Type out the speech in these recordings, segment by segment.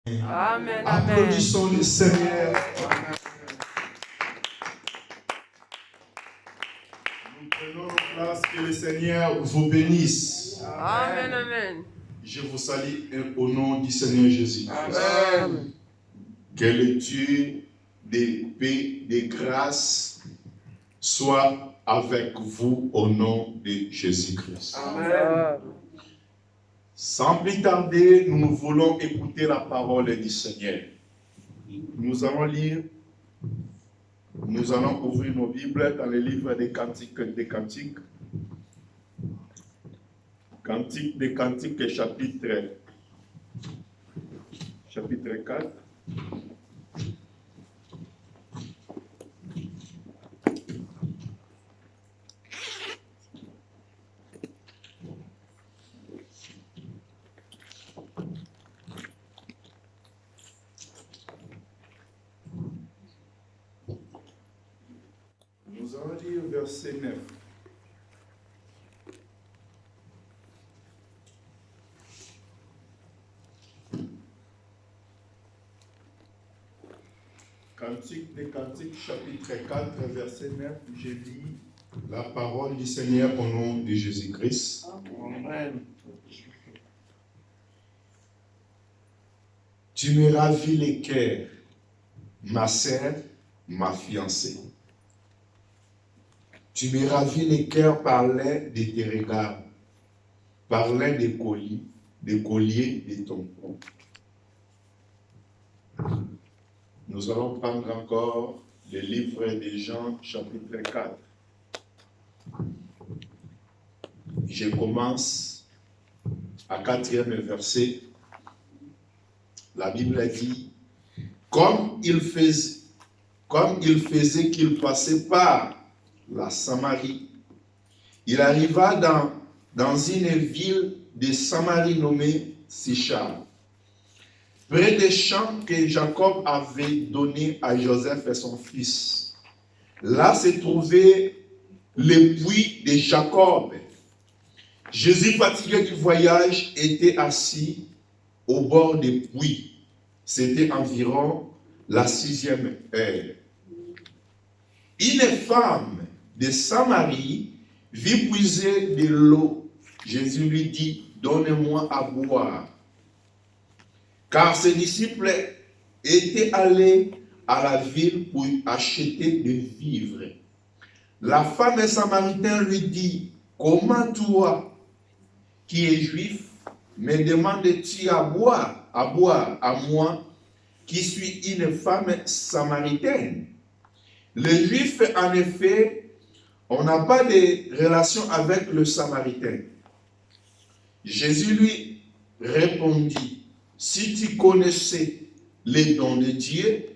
Amen. Applaudissons le Seigneur. Nous prenons place, que le Seigneur vous bénisse. Amen. Amen. Je vous salue au nom du Seigneur Jésus-Christ. Amen. Que le Dieu de paix, de grâce soit avec vous au nom de Jésus-Christ. Amen. Sans plus tarder, nous voulons écouter la parole du Seigneur. Nous allons lire, nous allons ouvrir nos Bibles dans le livre des Cantiques des Cantiques. Cantique des Cantiques, chapitre 4. Nous allons lire verset 9. Cantique des Cantiques, chapitre 4, verset 9, je lis la parole du Seigneur au nom de Jésus-Christ. Amen. Tu me ravis les cœurs, ma sœur, ma fiancée. Tu me ravis les cœurs par l'un de tes regards, par l'un des colliers de ton front. Nous allons prendre encore le livre de Jean, chapitre 4. Je commence à 4e verset. La Bible dit, comme il faisait qu'il passait par la Samarie, il arriva dans une ville de Samarie nommée Sichar, près des champs que Jacob avait donnés à Joseph et son fils. Là se trouvait le puits de Jacob. Jésus, fatigué du voyage, était assis au bord des puits. C'était environ la 6e heure. Une femme de Samarie vit puiser de l'eau. Jésus lui dit, donne-moi à boire. Car ses disciples étaient allés à la ville pour acheter des vivres. La femme samaritaine lui dit, comment toi, qui es juif, me demandes-tu à boire à moi, qui suis une femme samaritaine? Les Juifs, en effet, on n'a pas de relation avec le Samaritain. Jésus lui répondit, si tu connaissais les dons de Dieu,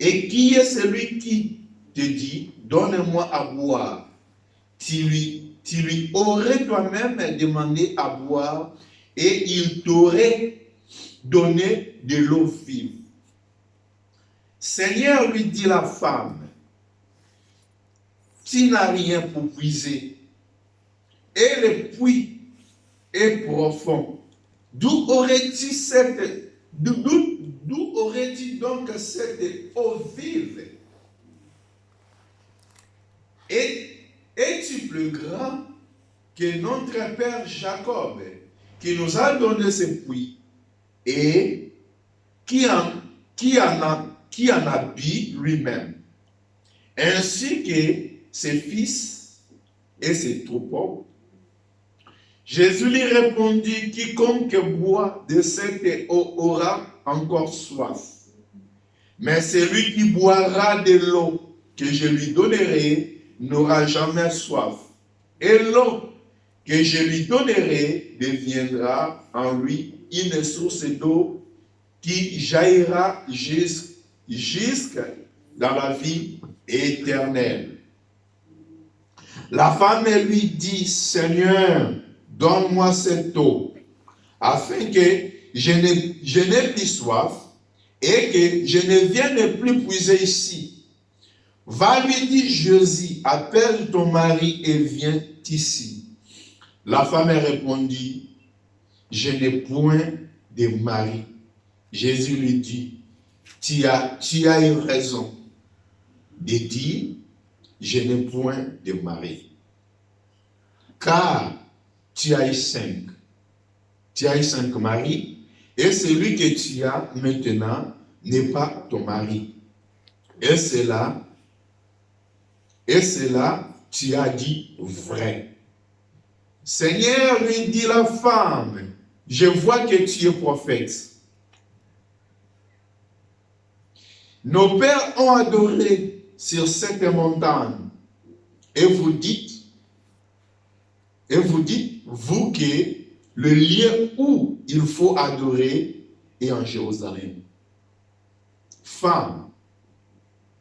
et qui est celui qui te dit, donne-moi à boire, tu lui aurais toi-même demandé à boire, et il t'aurait donné de l'eau vive. Seigneur, lui dit la femme, tu n'as rien pour puiser, et le puits est profond. D'où aurais-tu donc cette eau vive? Es-tu plus grand que notre père Jacob, qui nous a donné ce puits, et qui en habite lui-même, ainsi que ses fils et ses troupeaux? Jésus lui répondit, quiconque boit de cette eau aura encore soif. Mais celui qui boira de l'eau que je lui donnerai n'aura jamais soif. Et l'eau que je lui donnerai deviendra en lui une source d'eau qui jaillira jusque dans la vie éternelle. La femme lui dit, Seigneur, donne-moi cette eau, afin que je n'ai plus soif et que je ne vienne plus puiser ici. Va, lui dit Jésus, appelle ton mari et viens ici. La femme répondit, je n'ai point de mari. Jésus lui dit, tu as eu raison de dire, je n'ai point de mari. Car tu as eu 5. Tu as eu 5 maris, et celui que tu as maintenant n'est pas ton mari. Et cela, tu as dit vrai. Seigneur, lui dit la femme, je vois que tu es prophète. Nos pères ont adoré sur cette montagne. Et vous dites, vous, que le lieu où il faut adorer est en Jérusalem. Femme,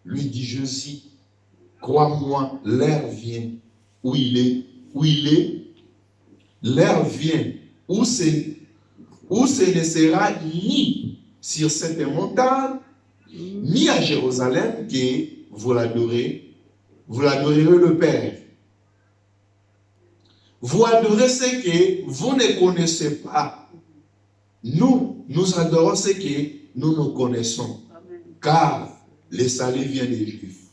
lui dit Jésus, crois-moi, l'heure vient où il est, l'heure vient où ce ne sera ni sur cette montagne, ni à Jérusalem que vous l'adorerez le Père. Vous adorez ce que vous ne connaissez pas. Nous adorons ce que nous connaissons. Car le salut vient des Juifs.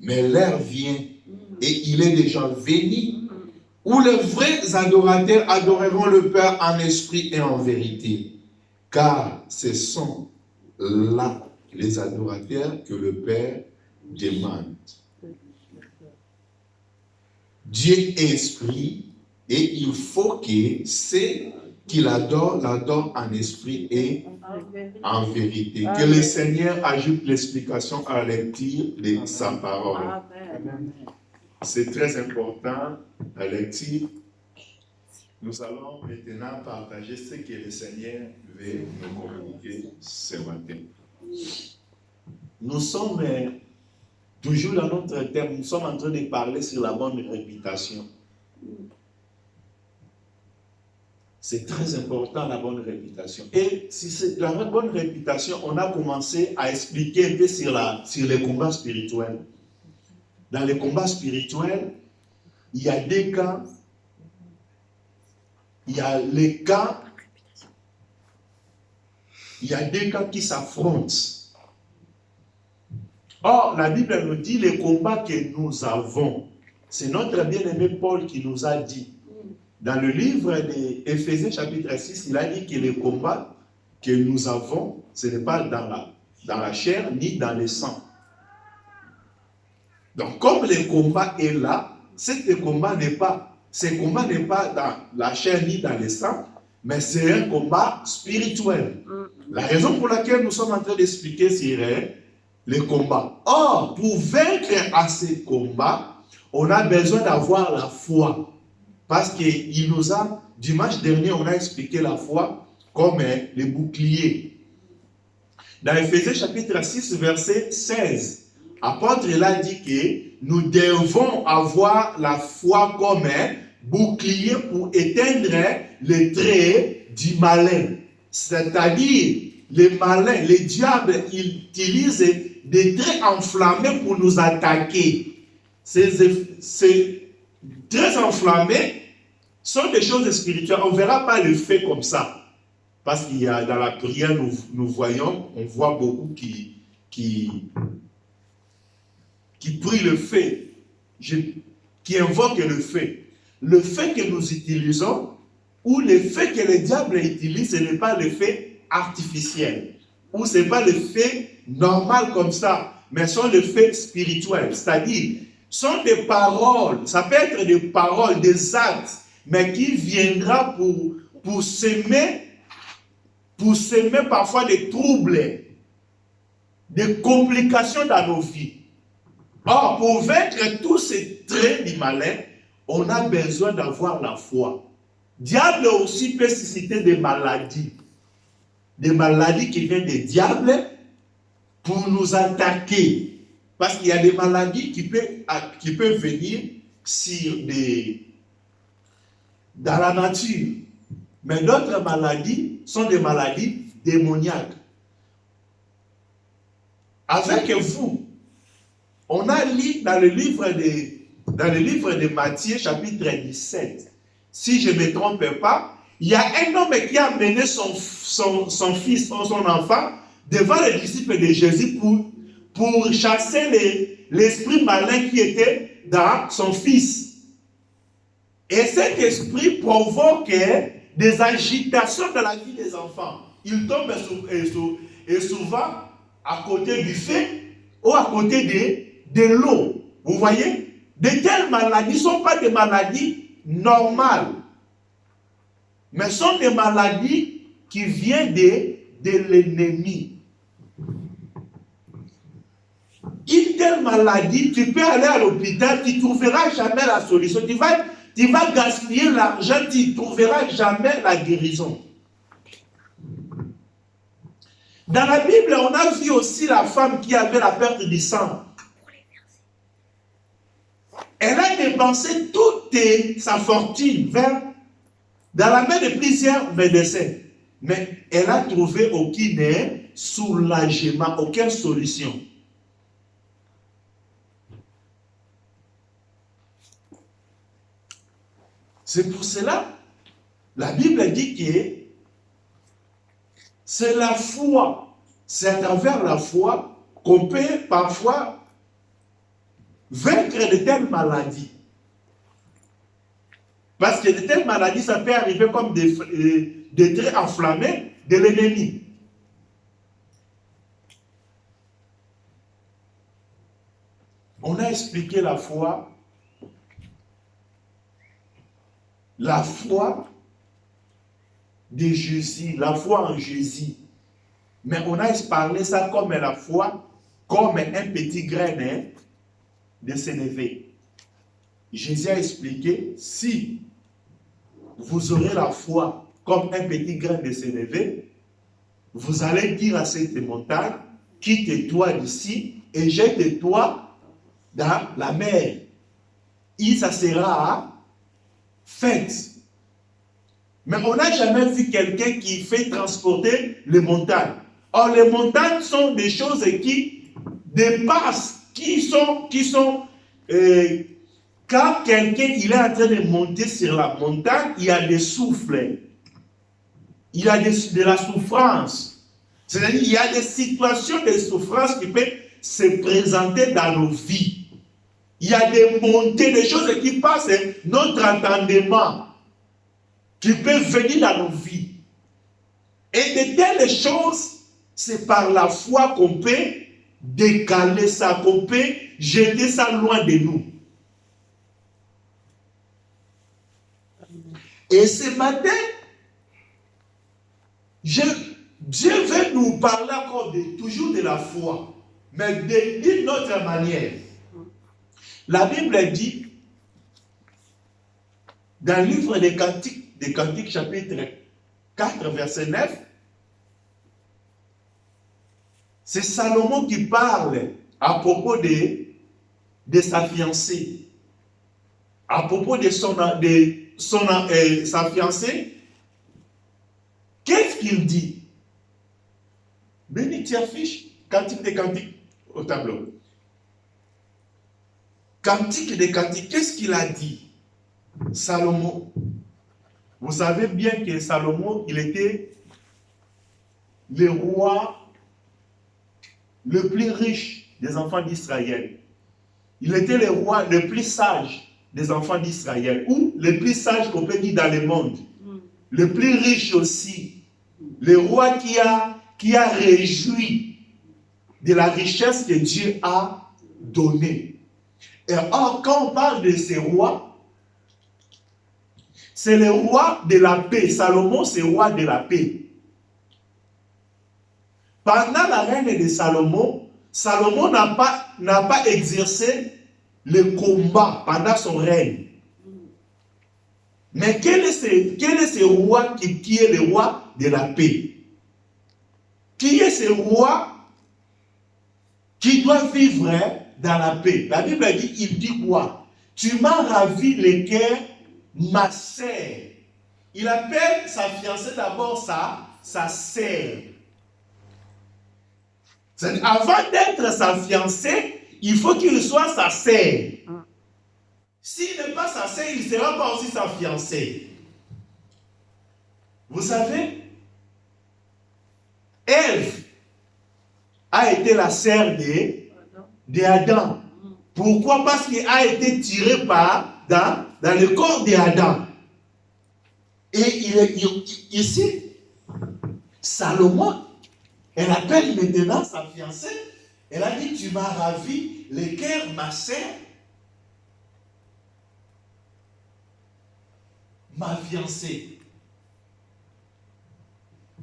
Mais l'heure vient et il est déjà venu où les vrais adorateurs adoreront le Père en esprit et en vérité. Car ce sont là les adorateurs que le Père demande. Dieu est esprit et il faut que ceux qui l'adorent en esprit et en vérité. Que le Seigneur ajoute l'explication à la lecture de sa parole. C'est très important, la lecture. Nous allons maintenant partager ce que le Seigneur veut nous communiquer ce matin. Nous sommes toujours dans notre thème, nous sommes en train de parler sur la bonne réputation. C'est très important, la bonne réputation. Et si c'est la bonne réputation, on a commencé à expliquer un peu sur les combats spirituels. Dans les combats spirituels, il y a des cas, il y a des cas qui s'affrontent. Or, la Bible nous dit les combats que nous avons. C'est notre bien-aimé Paul qui nous a dit. Dans le livre d'Éphésiens chapitre 6, il a dit que les combats que nous avons, ce n'est pas dans la chair ni dans le sang. Donc, comme le combat est là, ce combat n'est pas dans la chair ni dans le sang, mais c'est un combat spirituel. La raison pour laquelle nous sommes en train d'expliquer sur les combats. Or, pour vaincre à ces combats, on a besoin d'avoir la foi. Parce qu'il nous a, dimanche dernier, on a expliqué la foi comme le bouclier. Dans Éphésiens chapitre 6, verset 16, l'apôtre a dit que nous devons avoir la foi comme un bouclier pour éteindre les traits du malin. C'est-à-dire, les malins, les diables, ils utilisent des traits enflammés pour nous attaquer. Ces traits enflammés sont des choses spirituelles. On ne verra pas le fait comme ça. Parce qu'il y a dans la prière, nous voyons, on voit beaucoup qui prient le fait, qui invoquent le fait. Le fait que nous utilisons, ou le fait que le diable utilise, ce n'est pas le fait artificiel, ou ce n'est pas le fait normal comme ça, mais sont le fait spirituel. C'est-à-dire, sont des paroles, ça peut être des paroles, des actes, mais qui viendra pour semer parfois des troubles, des complications dans nos vies. Or, pour vaincre tous ces traits du malin, on a besoin d'avoir la foi. Diable aussi peut susciter des maladies qui viennent des diables pour nous attaquer. Parce qu'il y a des maladies qui peuvent venir dans la nature. Mais d'autres maladies sont des maladies démoniaques. Avec vous, on a lu dans le livre de Matthieu, chapitre 17. Si je ne me trompe pas, il y a un homme qui a amené son fils, son enfant, devant les disciples de Jésus pour chasser l'esprit malin qui était dans son fils. Et cet esprit provoquait des agitations dans la vie des enfants. Ils tombent souvent à côté du feu ou à côté de l'eau. Vous voyez? De telles maladies ne sont pas des maladies normales, mais sont des maladies qui viennent de l'ennemi. Une telle maladie, tu peux aller à l'hôpital, tu ne trouveras jamais la solution. Tu vas gaspiller l'argent, tu ne trouveras jamais la guérison. Dans la Bible, on a vu aussi la femme qui avait la perte du sang. Elle a dépensé toute sa fortune dans la main de plusieurs médecins. Mais elle n'a trouvé aucun soulagement, aucune solution. C'est pour cela, la Bible dit que c'est la foi, c'est à travers la foi qu'on peut parfois vaincre de telles maladies. Parce que de telles maladies, ça peut arriver comme des traits enflammés de l'ennemi. On a expliqué la foi de Jésus, la foi en Jésus. Mais on a parlé ça comme la foi, comme un petit grain de sénévé. Jésus a expliqué, si vous aurez la foi comme un petit grain de sénévé, vous allez dire à cette montagne, quitte-toi d'ici et jette-toi dans la mer. Et ça sera fait. Mais on n'a jamais vu quelqu'un qui fait transporter les montagnes. Or, les montagnes sont des choses qui dépassent, quand quelqu'un il est en train de monter sur la montagne, il y a des souffles. Il y a de la souffrance. C'est-à-dire qu'il y a des situations de souffrance qui peuvent se présenter dans nos vies. Il y a des montées, des choses qui passent notre entendement, qui peuvent venir dans nos vies. Et de telles choses, c'est par la foi qu'on peut décaler ça, qu'on peut jeter ça loin de nous. Et ce matin, Dieu veut nous parler encore toujours de la foi, mais d'une autre manière. La Bible dit, dans le livre des Cantiques, chapitre 4, verset 9, c'est Salomon qui parle à propos de sa fiancée. À propos de sa fiancée, qu'est-ce qu'il dit? Béni tu affiches Cantique des Cantiques au tableau. Cantique des Cantiques, qu'est-ce qu'il a dit? Salomon. Vous savez bien que Salomon, il était le roi le plus riche des enfants d'Israël. Il était le roi le plus sage des enfants d'Israël, ou le plus sage qu'on peut dire dans le monde. Le plus riche aussi. Le roi qui a réjoui de la richesse que Dieu a donnée. Et or, quand on parle de ces rois, c'est le roi de la paix. Salomon, c'est le roi de la paix. Pendant la règne de Salomon, Salomon n'a pas exercé le combat pendant son règne. Mais quel est ce roi qui est le roi de la paix? Qui est ce roi qui doit vivre dans la paix? La Bible dit, il dit quoi? Tu m'as ravi le cœur, ma sœur. Il appelle sa fiancée d'abord sa sœur. Avant d'être sa fiancée, il faut qu'il soit sa sœur. S'il n'est pas sa sœur, il ne sera pas aussi sa fiancée. Vous savez, Ève a été la sœur d'Adam. Pourquoi? Parce qu'elle a été tirée dans le corps d'Adam. Et ici, Salomon, elle appelle maintenant sa fiancée. Elle a dit, tu m'as ravi le cœur, ma sœur, ma fiancée.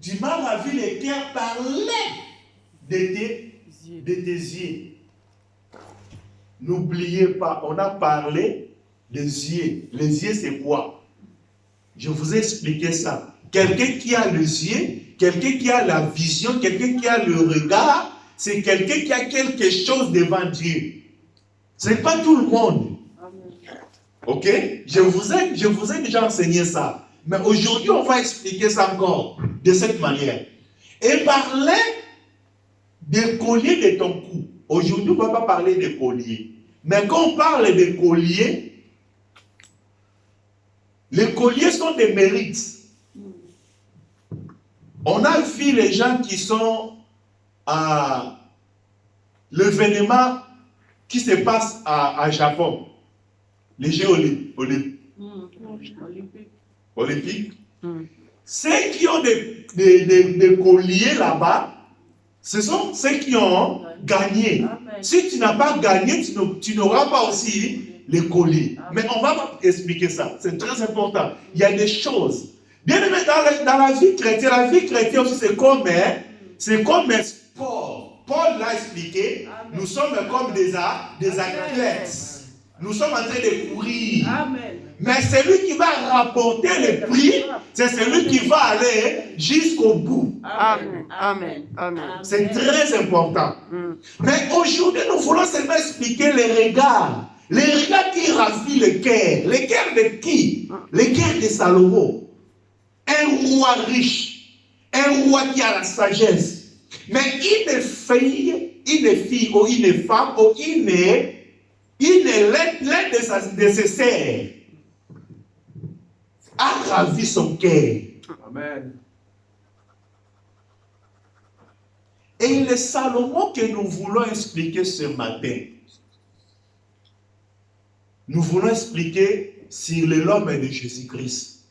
Tu m'as ravi le cœur par l'aide de tes yeux. N'oubliez pas, on a parlé des yeux. Les yeux, c'est quoi? Je vous ai expliqué ça. Quelqu'un qui a les yeux, quelqu'un qui a la vision, quelqu'un qui a le regard, c'est quelqu'un qui a quelque chose devant Dieu. Ce n'est pas tout le monde. Ok? Je vous ai déjà enseigné ça. Mais aujourd'hui, on va expliquer ça encore de cette manière. Et parler des colliers de ton cou. Aujourd'hui, on ne va pas parler des colliers. Mais quand on parle des colliers, les colliers sont des mérites. On a vu les gens qui sont à l'événement qui se passe à Japon. Les Jeux olympiques. Ceux qui ont des colliers là-bas, ce sont ceux qui ont gagné. Amen. Si tu n'as pas gagné, tu n'auras pas aussi les colliers. Amen. Mais on va expliquer ça. C'est très important. Il y a des choses. Bien aimé, dans la vie chrétienne aussi, c'est comme un sport. Paul l'a expliqué. Amen. Nous sommes comme des athlètes. Nous sommes en train de courir. Amen. Mais celui qui va rapporter le prix, c'est celui qui va aller jusqu'au bout. Amen. Amen. Amen. C'est très important. Mais aujourd'hui, nous voulons seulement expliquer les regards. Les regards qui ravit le cœur. Le cœur de qui? Le cœur de Salomon. Un roi riche. Un roi qui a la sagesse. Mais une fille ou une femme ou l'un de ses sœurs a ravi son cœur. Amen. Et le Salomon que nous voulons expliquer ce matin, nous voulons expliquer sur l'homme de Jésus-Christ.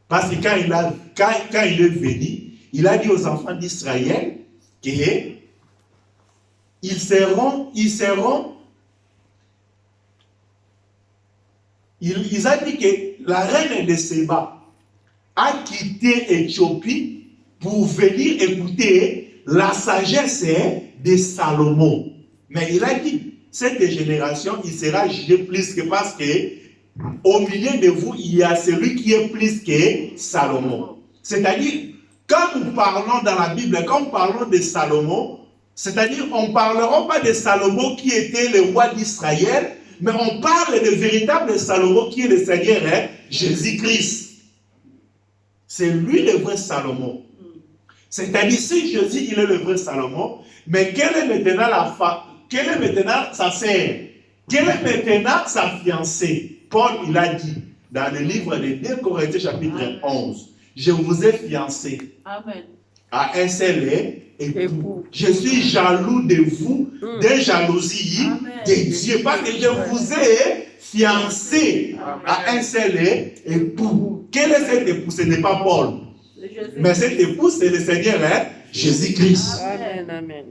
Parce que quand il est venu, il a dit aux enfants d'Israël qu'ils seront. Il a dit que la reine de Séba a quitté Éthiopie pour venir écouter la sagesse de Salomon. Mais il a dit, cette génération, il sera jugé plus que parce que au milieu de vous, il y a celui qui est plus que Salomon. C'est-à-dire, quand nous parlons dans la Bible, quand nous parlons de Salomon, c'est-à-dire, on ne parlera pas de Salomon qui était le roi d'Israël, mais on parle de véritable Salomon qui est le Seigneur, Jésus-Christ. C'est lui le vrai Salomon. C'est-à-dire, si Jésus, il est le vrai Salomon, mais quelle est maintenant sa sœur? Quelle est maintenant sa fiancée? Paul, il a dit, dans le livre de 2 Corinthiens chapitre 11, je vous ai fiancé. Amen. À un seul époux. Je suis jaloux de vous, de jalousie de Dieu, parce que je vous ai fiancé à un seul époux. Quel est cet époux? Ce n'est pas Paul. Mais cet époux, c'est le Seigneur Jésus-Christ. Amen.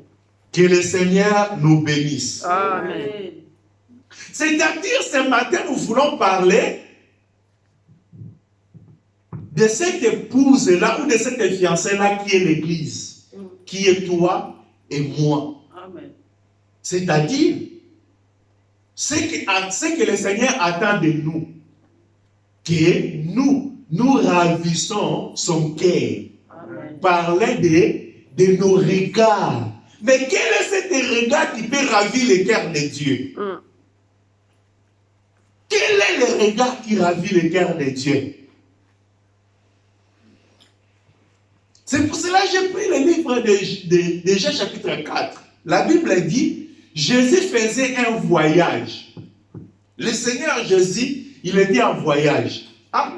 Que le Seigneur nous bénisse. Amen. C'est-à-dire, ce matin, nous voulons parler de cette épouse-là ou de cette fiancée-là qui est l'Église, qui est toi et moi. Amen. C'est-à-dire, ce que le Seigneur attend de nous, que nous ravissons son cœur. Parler de nos regards. Mais quel est cet regard qui peut ravir le cœur de Dieu? Quel est le regard qui ravit le cœur de Dieu? C'est pour cela que j'ai pris le livre de Jean chapitre 4. La Bible dit, Jésus faisait un voyage. Le Seigneur Jésus, il était en voyage. Ah.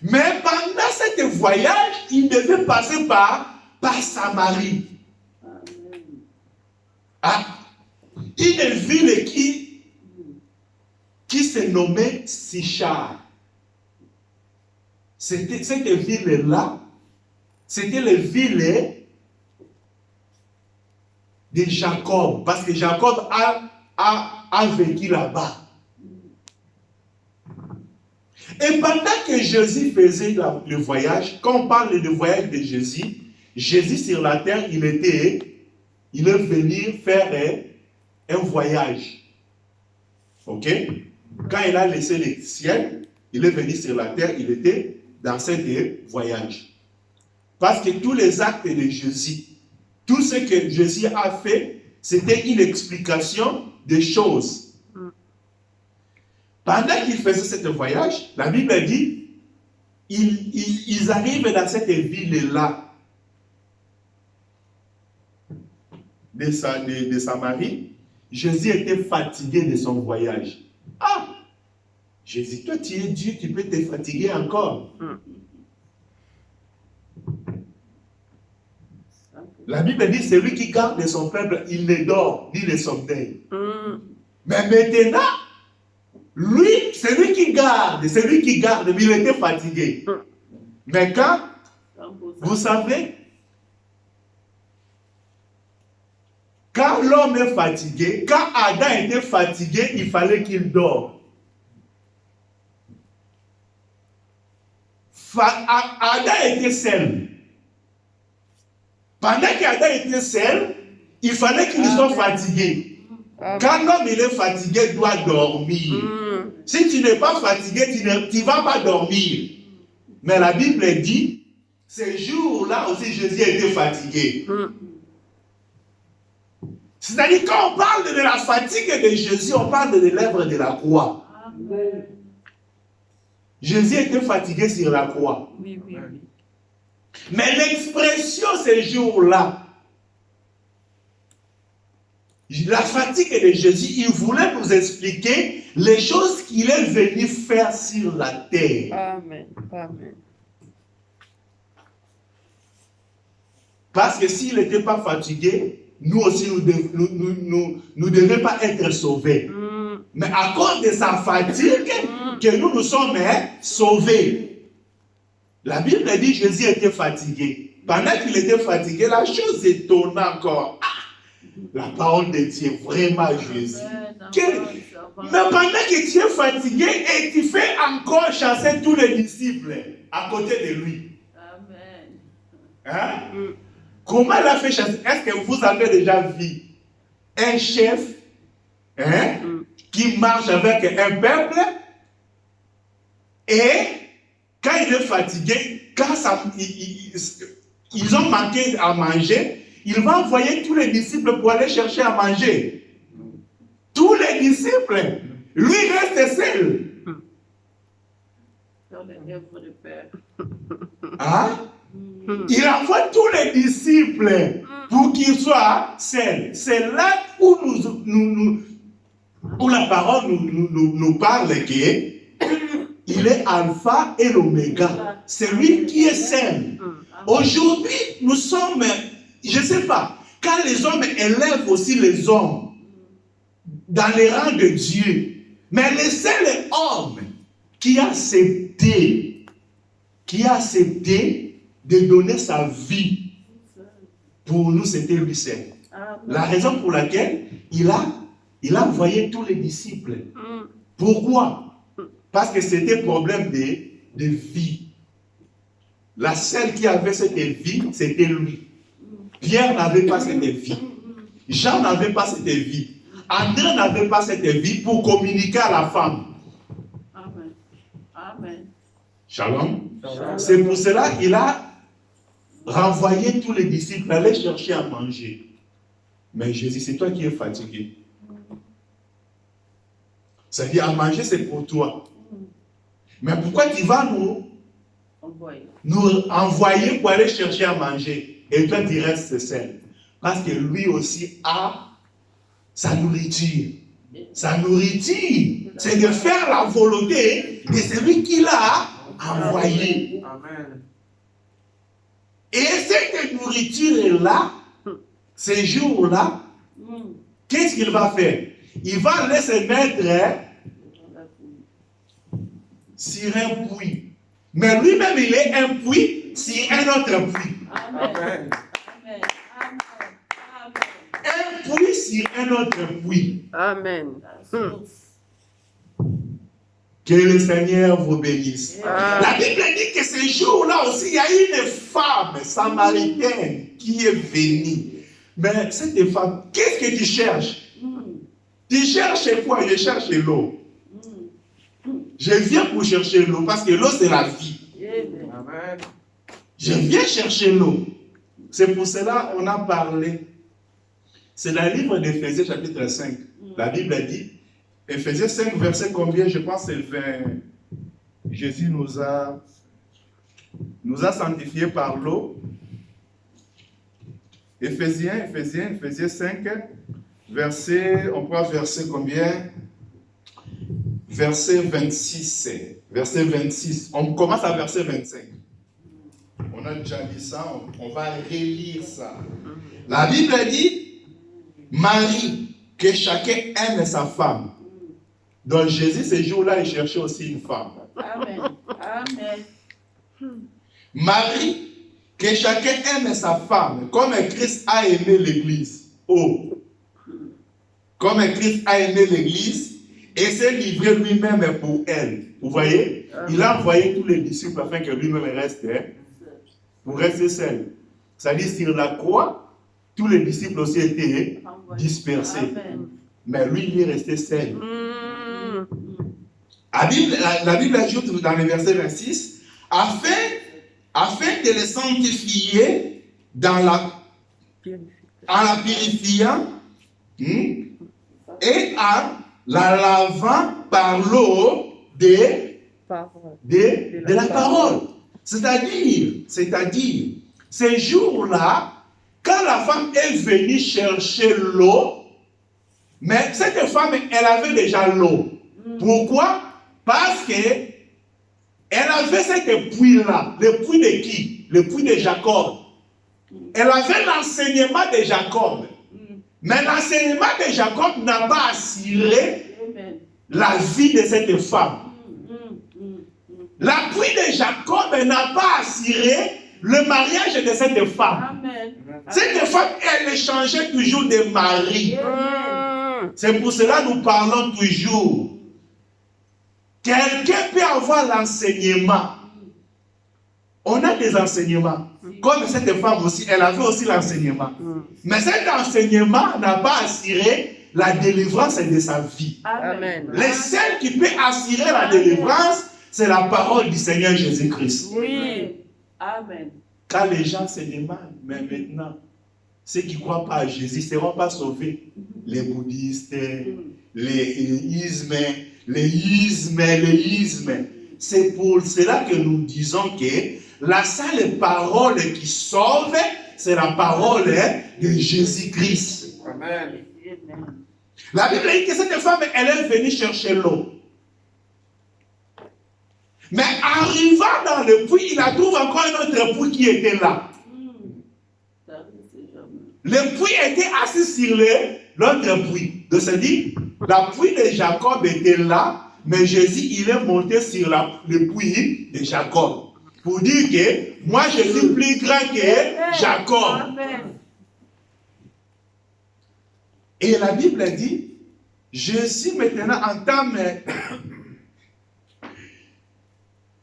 Mais pendant ce voyage, il devait passer par Samarie. Une ville qui se nommait Sichar. Cette ville-là, c'était la ville de Jacob, parce que Jacob a vécu là-bas. Et pendant que Jésus faisait le voyage, quand on parle du voyage de Jésus sur la terre, il est venu faire un voyage. Ok? Quand il a laissé le ciel, il est venu sur la terre, il était dans ce voyage. Parce que tous les actes de Jésus, tout ce que Jésus a fait, c'était une explication des choses. Pendant qu'il faisait ce voyage, la Bible dit, ils arrivent dans cette ville-là, de Samarie. Jésus était fatigué de son voyage. Ah! Jésus, toi tu es Dieu, tu peux te fatiguer encore. La Bible dit, celui qui garde son peuple, il ne dort, ni ne sommeille. Mais maintenant, lui, celui qui garde, mais il était fatigué. Mais quand, vous savez, quand l'homme est fatigué, quand Adam était fatigué, il fallait qu'il dorme. Adam était seul. Pendant qu'Adam était seul, il fallait qu'il soit fatigué. Quand l'homme il est fatigué, il doit dormir. Si tu n'es pas fatigué, tu ne vas pas dormir. Mais la Bible dit, ces jours-là aussi, Jésus était fatigué. C'est-à-dire, quand on parle de la fatigue de Jésus, on parle de l'œuvre de la croix. Amen. Jésus était fatigué sur la croix. Oui. Mais l'expression ces jours-là, la fatigue de Jésus, il voulait nous expliquer les choses qu'il est venu faire sur la terre. Amen. Parce que s'il n'était pas fatigué, nous aussi, nous ne devions pas être sauvés. Mais à cause de sa fatigue, que nous sommes sauvés. La Bible dit que Jésus était fatigué. Pendant qu'il était fatigué, la chose étonna encore. La parole de Dieu, vraiment Jésus. Mais pendant que tu es fatigué et tu fais encore chasser tous les disciples à côté de lui. Hein? Comment il a fait chasser? Est-ce que vous avez déjà vu un chef qui marche avec un peuple et quand il est fatigué, quand ils ont manqué à manger, il va envoyer tous les disciples pour aller chercher à manger. Tous les disciples, lui reste seul. Hein? Il envoie tous les disciples pour qu'ils soient seuls. C'est là où où la parole nous parle qu'il est alpha et l'oméga. C'est lui qui est seul. Aujourd'hui, nous sommes, je ne sais pas, quand les hommes élèvent aussi les hommes dans les rangs de Dieu, mais le seul homme qui a accepté de donner sa vie pour nous, c'était lui seul. La raison pour laquelle il a envoyé tous les disciples. Pourquoi? Parce que c'était problème de vie. La seule qui avait cette vie, c'était lui. Pierre n'avait pas cette vie. Jean n'avait pas cette vie. André n'avait pas cette vie pour communiquer à la femme. Amen. Shalom. C'est pour cela qu'il a renvoyé tous les disciples aller chercher à manger. Mais Jésus, c'est toi qui es fatigué. C'est-à-dire, à manger, c'est pour toi. Mais pourquoi tu vas nous envoyer pour aller chercher à manger? Et toi, tu restes seul. Parce que lui aussi a sa nourriture. Sa nourriture, c'est de faire la volonté de celui qui l'a envoyé. Amen. Et cette nourriture-là, ces jours-là, qu'est-ce qu'il va faire? Il va laisser mettre sur un puits. Mais lui-même, il est un puits sur un autre puits. Amen. Un puits sur un autre puits. Amen. Que le Seigneur vous bénisse. Amen. La Bible dit que ces jours-là aussi, il y a une femme samaritaine qui est venue. Mais cette femme, qu'est-ce que tu cherches? Tu cherches quoi? Je cherche l'eau. Je viens pour chercher l'eau parce que l'eau c'est la vie. Amen. Je viens chercher l'eau. C'est pour cela qu'on a parlé. C'est dans le livre d'Éphésiens chapitre 5. La Bible a dit, Éphésiens 5 verset combien? Je pense que c'est 20. Jésus nous a sanctifiés par l'eau. Éphésiens 5, verset, on prend verset combien? Verset 26. Verset 26. On commence à verset 25. On a déjà dit ça, on va relire ça. La Bible dit, Marie, que chacun aime sa femme. Donc Jésus, ce jour-là, il cherchait aussi une femme. Amen. Amen. Marie, que chacun aime sa femme, comme Christ a aimé l'Église. Oh! Comme Christ a aimé l'Église et s'est livré lui-même pour elle. Vous voyez? Il a envoyé tous les disciples afin que lui-même reste, pour rester seul. C'est-à-dire, sur la croix, tous les disciples aussi étaient dispersés. Amen. Mais lui, il est resté seul. La Bible ajoute dans le verset 26, afin de les sanctifier en la purifiant et en la lavant par l'eau de la parole. C'est-à-dire, ces jours-là, quand la femme est venue chercher l'eau, mais cette femme, elle avait déjà l'eau. Pourquoi? Parce que elle avait cette puits-là. Le puits de qui? Le puits de Jacob. Elle avait l'enseignement de Jacob. Mais l'enseignement de Jacob n'a pas assuré la vie de cette femme. La puits de Jacob n'a pas assuré le mariage de cette femme. Amen. Cette femme, elle changeait toujours de mari. C'est pour cela que nous parlons toujours. Quelqu'un peut avoir l'enseignement. On a des enseignements. Comme cette femme aussi, elle avait aussi l'enseignement. Mais cet enseignement n'a pas assuré la délivrance de sa vie. Amen. Le seul qui peut assurer la délivrance, c'est la parole du Seigneur Jésus-Christ. Oui. Amen. Quand les gens se demandent, mais maintenant, ceux qui ne croient pas à Jésus ne seront pas sauvés. Les bouddhistes, les ismes. C'est pour cela que nous disons que la seule parole qui sauve, c'est la parole de Jésus-Christ. Amen. La Bible dit que cette femme, elle est venue chercher l'eau. Mais arrivant dans le puits, il a trouvé encore un autre puits qui était là. Le puits était assis sur l'autre puits. Donc, c'est-à-dire, la puits de Jacob était là, mais Jésus, il est monté sur le puits de Jacob. Pour dire que moi, je suis plus grand que Jacob. Amen. Et la Bible dit, Jésus maintenant entame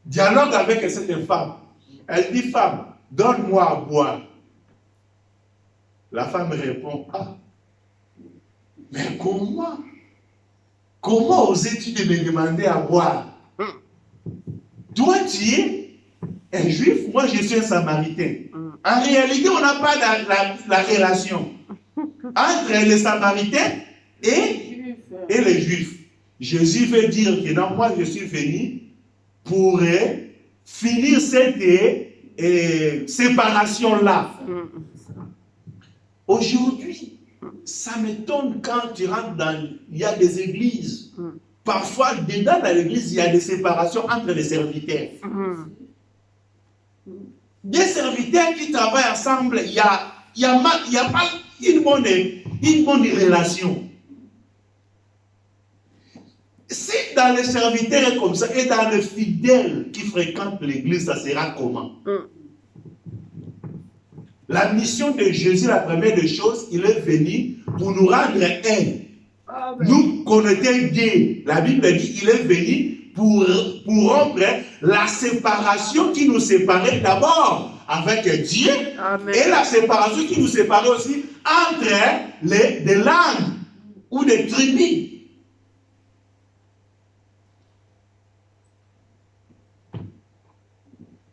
dialogue avec cette femme. Elle dit, femme, donne-moi à boire. La femme répond, ah, mais comment? Comment osais-tu de me demander à boire? Toi, tu es un juif, moi je suis un samaritain. En réalité, on n'a pas la relation entre les samaritains et les juifs. Jésus veut dire que non, moi je suis venu pour finir cette séparation-là. Aujourd'hui, ça m'étonne quand tu rentres il y a des églises. parfois, dedans dans l'église, il y a des séparations entre les serviteurs. Des serviteurs qui travaillent ensemble, il y a pas une bonne relation. Si dans les serviteurs est comme ça, et dans les fidèles qui fréquentent l'église, ça sera comment? La mission de Jésus, la première des choses, il est venu pour nous rendre un. Nous connaissons Dieu. La Bible dit qu'il est venu pour rompre la séparation qui nous séparait d'abord avec Dieu. Amen. Et la séparation qui nous séparait aussi entre des langues ou des tribus.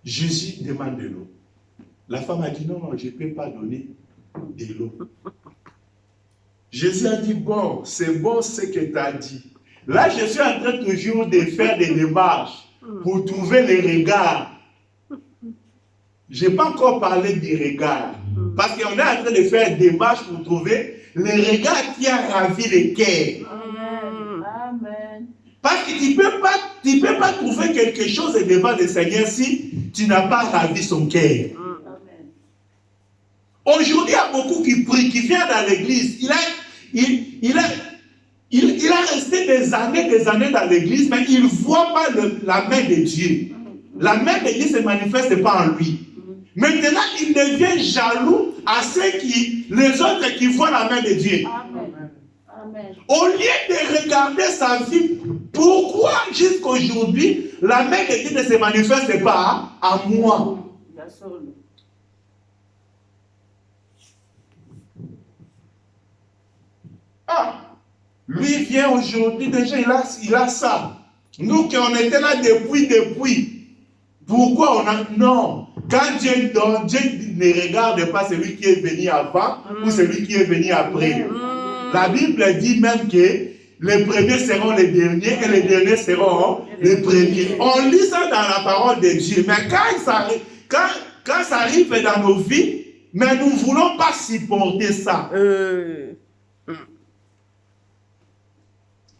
Jésus demande de l'eau. La femme a dit non, je ne peux pas donner de l'eau. Jésus a dit bon ce que tu as dit. Là, je suis en train toujours de faire des démarches pour trouver les regards. Je n'ai pas encore parlé des regards. Parce qu'on est en train de faire des démarches pour trouver les regards qui a ravi les cœurs. Amen. Parce que tu ne peux pas trouver quelque chose devant le Seigneur si tu n'as pas ravi son cœur. Aujourd'hui, il y a beaucoup qui prient, qui viennent dans l'église. Il a resté des années dans l'église, mais il ne voit pas la main de Dieu. La main de Dieu ne se manifeste pas en lui. Maintenant, il devient jaloux à les autres qui voient la main de Dieu. Amen. Amen. Au lieu de regarder sa vie, pourquoi jusqu'à aujourd'hui, la main de Dieu ne se manifeste pas à moi? Lui vient aujourd'hui, déjà il a ça. Nous qui on était là depuis. Pourquoi on a... Non. Quand Dieu donne, Dieu ne regarde pas celui qui est venu avant ou celui qui est venu après. La Bible dit même que les premiers seront les derniers et les derniers seront les premiers. On lit ça dans la parole de Dieu. Mais quand ça arrive dans nos vies, mais nous ne voulons pas supporter ça.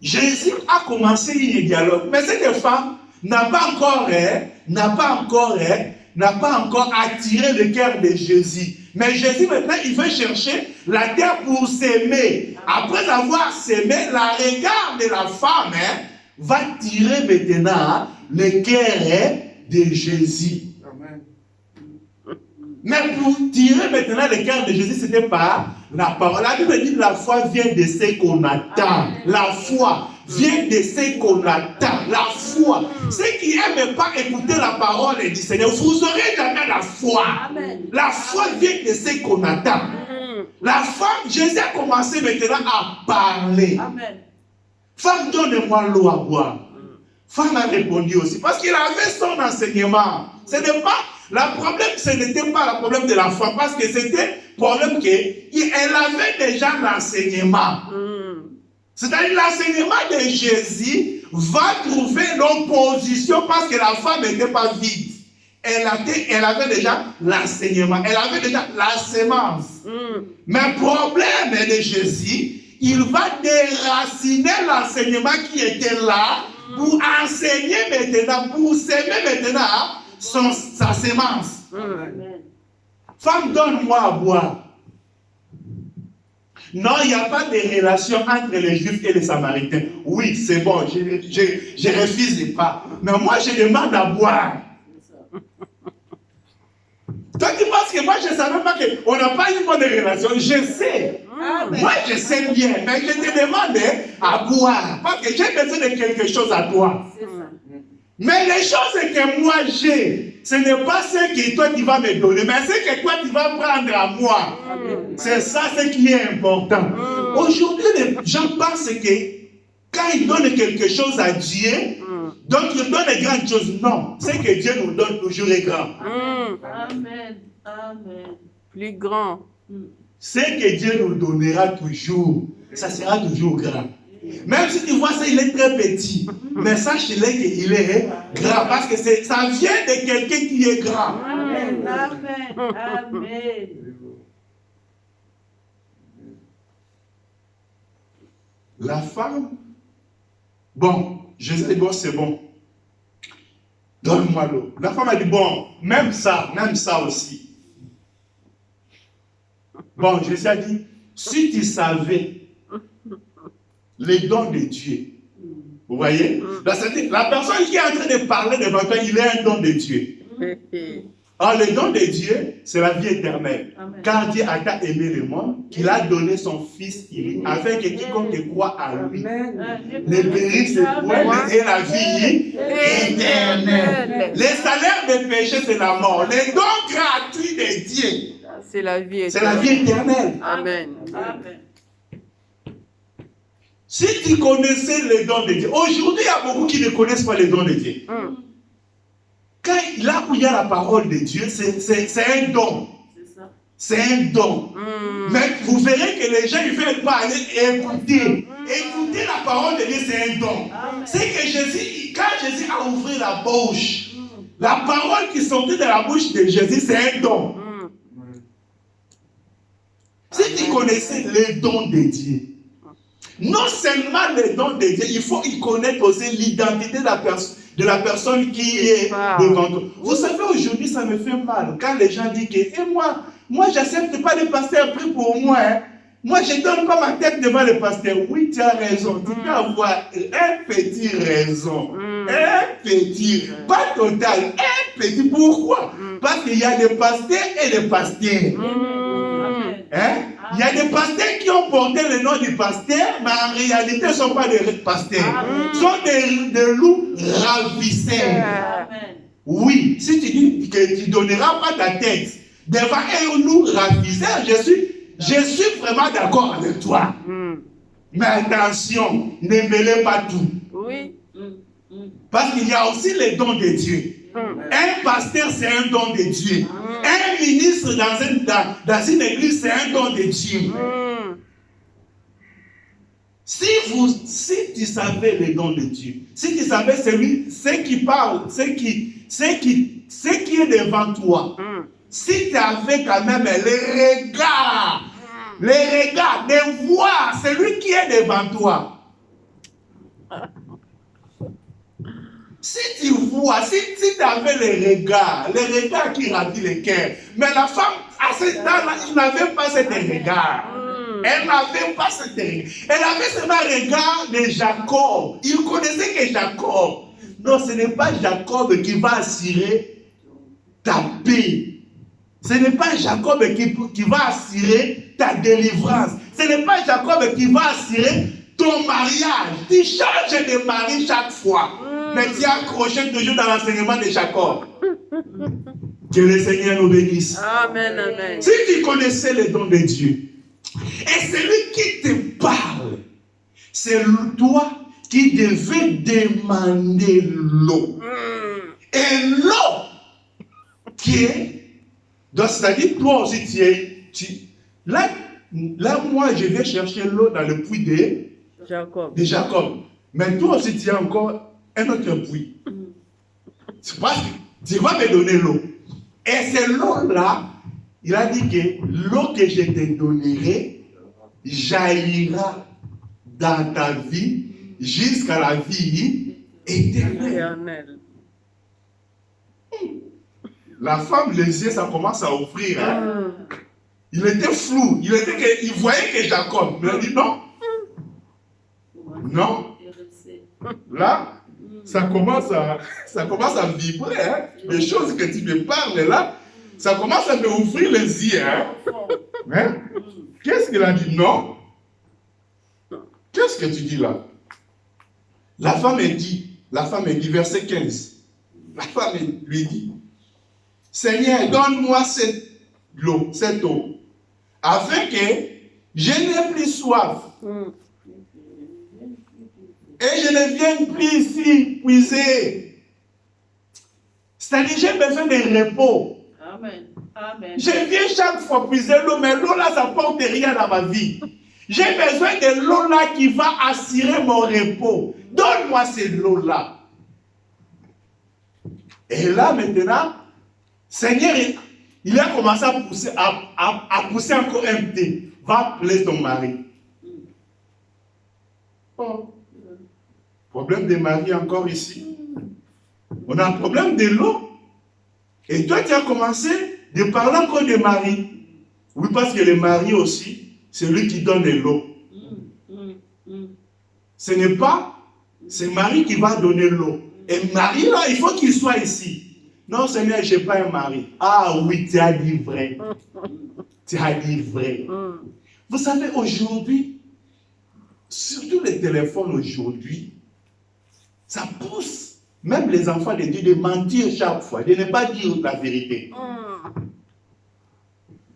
Jésus a commencé un dialogue, mais cette femme n'a pas encore attiré le cœur de Jésus. Mais Jésus maintenant, il veut chercher la terre pour s'aimer. Après avoir s'aimé, la regard de la femme va tirer maintenant le cœur de Jésus. Amen. Mais pour tirer maintenant le cœur de Jésus, ce n'était pas la parole. La Bible dit que la foi vient de ce qu'on attend. La foi vient de ce qu'on attend. La foi. Ceux qui n'aiment pas écouter la parole du Seigneur, vous n'aurez jamais la foi. Amen. La foi vient de ce qu'on attend. La femme, Jésus a commencé maintenant à parler. Amen. Femme, donne-moi l'eau à boire. Femme a répondu aussi. Parce qu'il avait son enseignement. Ce n'était pas... Le problème, ce n'était pas le problème de la foi, parce que c'était le problème qu'elle avait déjà l'enseignement. C'est-à-dire l'enseignement de Jésus va trouver l'opposition parce que la femme n'était pas vide. Elle avait déjà l'enseignement, elle avait déjà la sémence. Mais le problème de Jésus, il va déraciner l'enseignement qui était là pour enseigner maintenant, pour s'aimer maintenant sa sémence. Femme, donne-moi à boire. Non, il n'y a pas de relation entre les Juifs et les Samaritains. Oui, c'est bon, je refuse pas. Mais moi, je demande à boire. Toi, tu penses que moi, je ne savais pas qu'on n'a pas une bonne relation. Je sais. Moi, je sais bien. Mais je te demande à boire. Parce que j'ai besoin de quelque chose à toi. Mais les choses que moi j'ai, ce n'est pas ce que toi tu vas me donner, mais ce que toi tu vas prendre à moi. C'est ça ce qui est important. Aujourd'hui, les gens pensent que quand ils donnent quelque chose à Dieu, donc ils donnent de grandes choses. Non, ce que Dieu nous donne toujours est grand. Amen. Amen. Plus grand. Ce que Dieu nous donnera toujours, ça sera toujours grand. Même si tu vois ça, il est très petit. Mais sache-le qu'il est grand. Parce que ça vient de quelqu'un qui est grand. Amen. Amen. Amen. La femme Bon, Jésus dit, bon, c'est bon. Donne-moi l'eau. La femme a dit, bon, même ça aussi. Bon, Jésus a dit, si tu savais les dons de Dieu, vous voyez, la personne qui est en train de parler devant toi, il est un don de Dieu. Alors, le don de Dieu, c'est la vie éternelle. Amen. Car Dieu a tant aimé le monde qu'il a donné son Fils unique, afin que quiconque croit à lui ne périsse point, mais ait la vie éternelle. Le salaire des péchés, c'est la mort. Le don gratuit de Dieu, C'est la vie c'est la vie éternelle. Amen. Amen. Si tu connaissais les dons de Dieu, aujourd'hui, il y a beaucoup qui ne connaissent pas les dons de Dieu. Quand, là où il y a la parole de Dieu, c'est un don. C'est ça. C'est un don. Mais vous verrez que les gens ne veulent pas aller écouter. Écouter la parole de Dieu, c'est un don. C'est que Jésus, quand Jésus a ouvert la bouche, la parole qui sortait de la bouche de Jésus, c'est un don. Si tu connaissais les dons de Dieu, non seulement les dons de Dieu, il faut y connaître aussi l'identité de la personne qui est devant toi. Vous savez, aujourd'hui, ça me fait mal quand les gens disent que moi, j'accepte pas le pasteur prie pour moi. Hein. Moi, je ne donne pas ma tête devant le pasteur. Oui, tu as raison. Tu peux avoir un petit raison. Un petit. Pas total. Un petit. Pourquoi? Parce qu'il y a des pasteurs et des pasteurs. Hein? Il y a des pasteurs qui ont porté le nom du pasteur, mais en réalité, ne sont pas des pasteurs. Ce sont des loups ravisseurs. Amen. Oui, si tu dis que tu ne donneras pas ta tête devant un loup ravisseur, je suis vraiment d'accord avec toi. Mais attention, ne mêlez pas tout. Oui. Parce qu'il y a aussi les dons de Dieu. Un pasteur, c'est un don de Dieu. Un ministre dans une église, c'est un don de Dieu. Si tu savais les dons de Dieu, si tu savais ce qui parle, ce qui est devant toi, si tu avais quand même les regards de voir celui qui est devant toi. Si tu vois, si tu avais les regards qui ravissent le cœur, mais la femme, à ce temps-là, il n'avait pas cet regard. Elle n'avait pas cet regard. Elle avait seulement le regard de Jacob. Il connaissait que Jacob. Non, ce n'est pas Jacob qui va assurer ta paix. Ce n'est pas Jacob qui va assurer ta délivrance. Ce n'est pas Jacob qui va assurer ton mariage. Tu changes de mari chaque fois. Mais tu es accroché toujours dans l'enseignement de Jacob. Que le Seigneur nous bénisse. Amen, amen. Si tu connaissais les dons de Dieu, et celui qui te parle, c'est toi qui devais demander l'eau. Et l'eau qui est, donc c'est-à-dire toi aussi là, moi je vais chercher l'eau dans le puits de Jacob. Mais toi aussi tu as encore un autre puits. Tu vas me donner l'eau. Et c'est l'eau-là, il a dit que l'eau que je te donnerai jaillira dans ta vie jusqu'à la vie éternelle. La femme, les yeux, ça commence à ouvrir. Hein? Il était flou. Il voyait que Jacob. Mais il dit non. Non. Là, ça commence à vibrer. Hein? Les choses que tu me parles là, ça commence à me ouvrir les yeux. Hein? Hein? Qu'est-ce qu'il a dit? Non. Qu'est-ce que tu dis là? La femme dit, verset 15. La femme lui dit, Seigneur, donne-moi cette eau, afin que je n'ai plus soif. Et je ne viens plus ici puiser. C'est-à-dire, j'ai besoin de repos. Amen. Amen. Je viens chaque fois puiser l'eau, mais l'eau là, ça ne porte rien dans ma vie. J'ai besoin de l'eau là qui va assurer mon repos. Donne-moi cette eau là. Et là, maintenant, Seigneur, il a commencé à pousser encore un petit. Va appeler ton mari. Oh. Problème des maris encore ici. On a un problème de l'eau. Et toi, tu as commencé de parler encore des maris. Oui, parce que les maris aussi, c'est lui qui donne de l'eau. Ce n'est pas, c'est Marie qui va donner l'eau. Et Marie, là, il faut qu'il soit ici. Non, Seigneur, je n'ai pas un mari. Ah oui, tu as dit vrai. Tu as dit vrai. Vous savez, aujourd'hui, surtout les téléphones aujourd'hui, ça pousse même les enfants de Dieu de mentir chaque fois, de ne pas dire la vérité.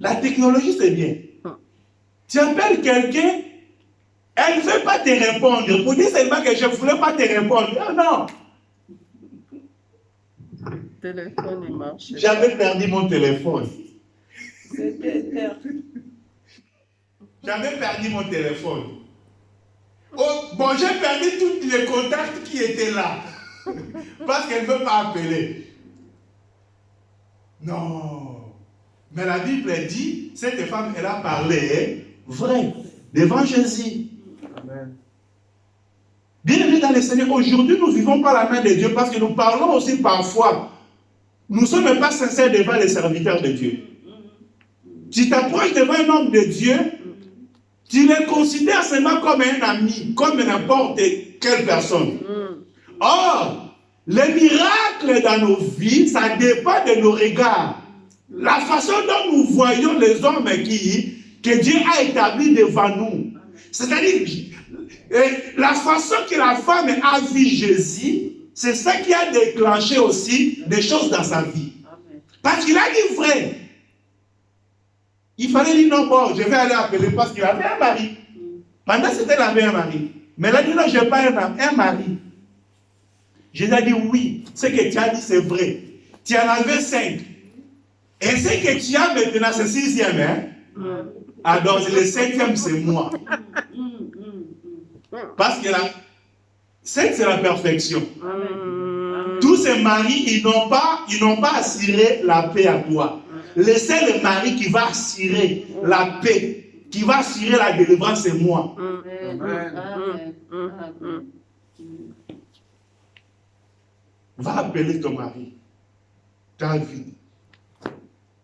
La technologie, c'est bien. Tu appelles quelqu'un, elle ne veut pas te répondre. Pour dire seulement que je ne voulais pas te répondre. Ah non. Le téléphone, il marche. J'avais perdu mon téléphone. C'était J'avais perdu mon téléphone. Oh, bon, j'ai perdu tous les contacts qui étaient là. Parce qu'elle ne veut pas appeler. Non. Mais la Bible dit, cette femme, elle a parlé vrai, devant Jésus. Amen. Bien-aimés dans le Seigneur, aujourd'hui, nous ne vivons pas la main de Dieu parce que nous parlons aussi parfois. Nous ne sommes pas sincères devant les serviteurs de Dieu. Tu t'approches devant un homme de Dieu, tu le considères seulement comme un ami, comme n'importe quelle personne. Or, les miracles dans nos vies, ça dépend de nos regards. La façon dont nous voyons les hommes que Dieu a établis devant nous. C'est-à-dire, la façon que la femme a vu Jésus, c'est ça qui a déclenché aussi des choses dans sa vie. Parce qu'il a dit vrai. Il fallait dire non, bon, je vais aller appeler parce qu'il avait un mari. Pendant ce temps, il avait un mari. Mais il a dit non, je n'ai pas un mari. Jésus a dit oui, ce que tu as dit, c'est vrai. Tu en avais 5. Et ce que tu as maintenant, c'est 6e. Hein? Alors, le 7e, c'est moi. Parce que 5, c'est la perfection. Tous ces maris, ils n'ont pas assuré la paix à toi. Le seul mari qui va assurer la paix, qui va assurer la délivrance, c'est moi. Va appeler ton mari. David.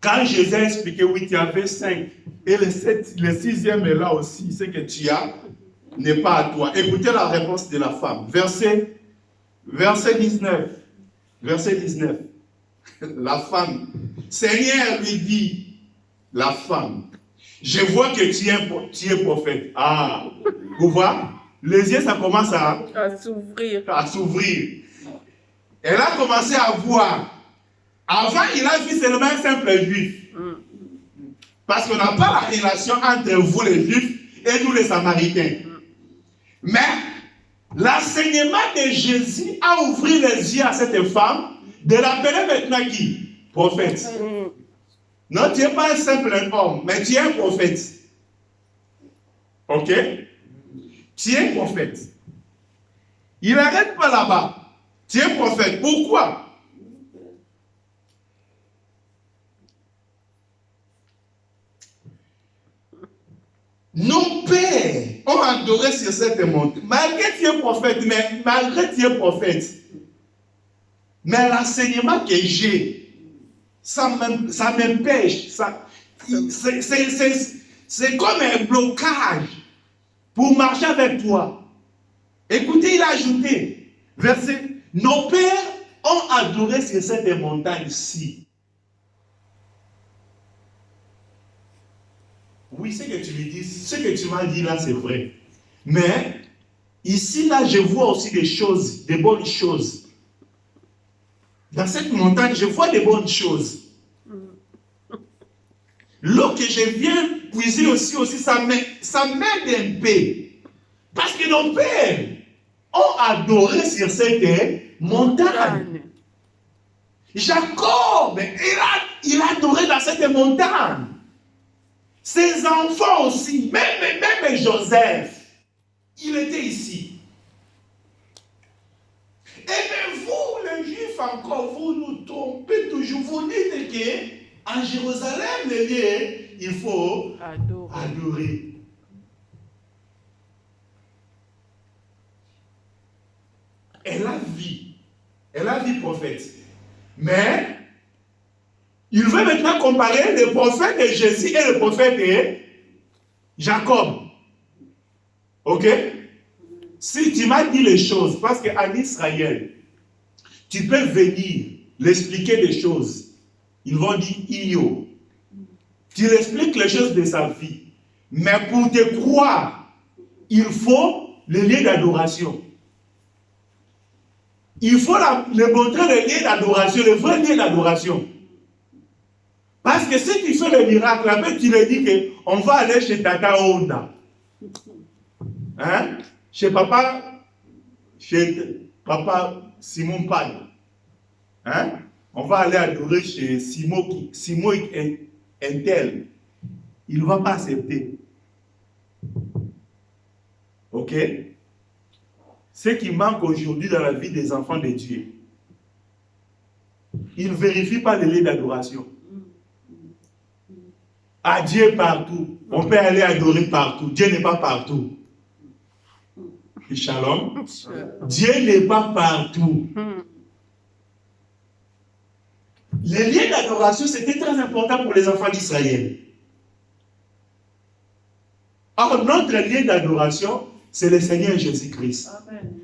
Quand Jésus a expliqué, oui, tu avais 5. Et le 6e est là aussi. Ce que tu as n'est pas à toi. Écoutez la réponse de la femme. Verset 19. Verset 19. La femme. Seigneur lui dit, la femme, je vois que tu es prophète. Ah, vous voyez, les yeux, ça commence à s'ouvrir. Elle a commencé à voir. Avant, il a vu seulement un simple juif. Parce qu'on n'a pas la relation entre vous les juifs et nous les samaritains. Mais l'enseignement de Jésus a ouvert les yeux à cette femme de l'appeler maintenant qui? Prophète. Non, tu n'es pas un simple homme, mais tu es un prophète. Ok? Tu es un prophète. Il n'arrête pas là-bas. Tu es prophète. Pourquoi? Nos pères ont adoré sur cette montagne. Malgré que tu es prophète, mais l'enseignement que j'ai, ça m'empêche. C'est comme un blocage pour marcher avec toi. Écoutez, il a ajouté, verset, nos pères ont adoré sur cette montagne-ci. Oui, ce que tu lui dis, ce que tu m'as dit là, c'est vrai. Mais, ici, là, je vois aussi des choses, des bonnes choses. Dans cette montagne, je vois des bonnes choses. L'eau que je viens puiser aussi ça m'aide un peu. Parce que nos pères ont adoré sur cette montagne. Jacob, il a adoré dans cette montagne. Ses enfants aussi, même Joseph, il était ici. Et bien vous, les Juifs, encore, vous nous trompez toujours. Vous dites qu'en Jérusalem, les lieux, il faut adorer. Elle a vu prophète. Mais, il veut maintenant comparer le prophète de Jésus et le prophète de Jacob. Ok? Si tu m'as dit les choses, parce qu'en Israël, tu peux venir l'expliquer des choses. Ils vont dire Iyo. Tu l'expliques les choses de sa vie. Mais pour te croire, il faut le lieu d'adoration. Il faut le montrer le lieu d'adoration, le vrai lieu d'adoration. Parce que si tu fais le miracle, après tu lui dis qu'on va aller chez Tata Honda. Hein? Chez papa Simon Pagne. Hein? On va aller adorer chez Simon Intel. Il ne va pas accepter. Ok? Ce qui manque aujourd'hui dans la vie des enfants de Dieu, ils ne vérifient pas les lieux d'adoration. À Dieu partout. On peut aller adorer partout. Dieu n'est pas partout. Et shalom. Dieu n'est pas partout. Les lieux d'adoration, c'était très important pour les enfants d'Israël. Or, notre lieu d'adoration, c'est le Seigneur Jésus-Christ.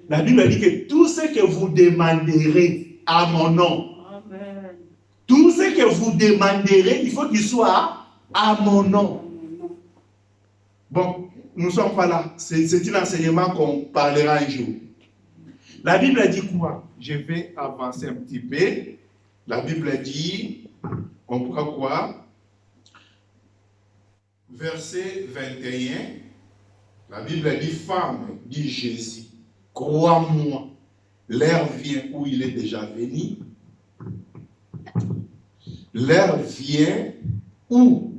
La Bible dit que tout ce que vous demanderez à mon nom, Amen. Tout ce que vous demanderez, il faut qu'il soit à mon nom. Bon, nous ne sommes pas là. C'est un enseignement qu'on parlera un jour. La Bible dit quoi? Je vais avancer un petit peu. La Bible dit, on pourra quoi? Verset 21. La Bible dit, femme, dit Jésus, crois-moi, l'heure vient où il est déjà venu. L'heure vient où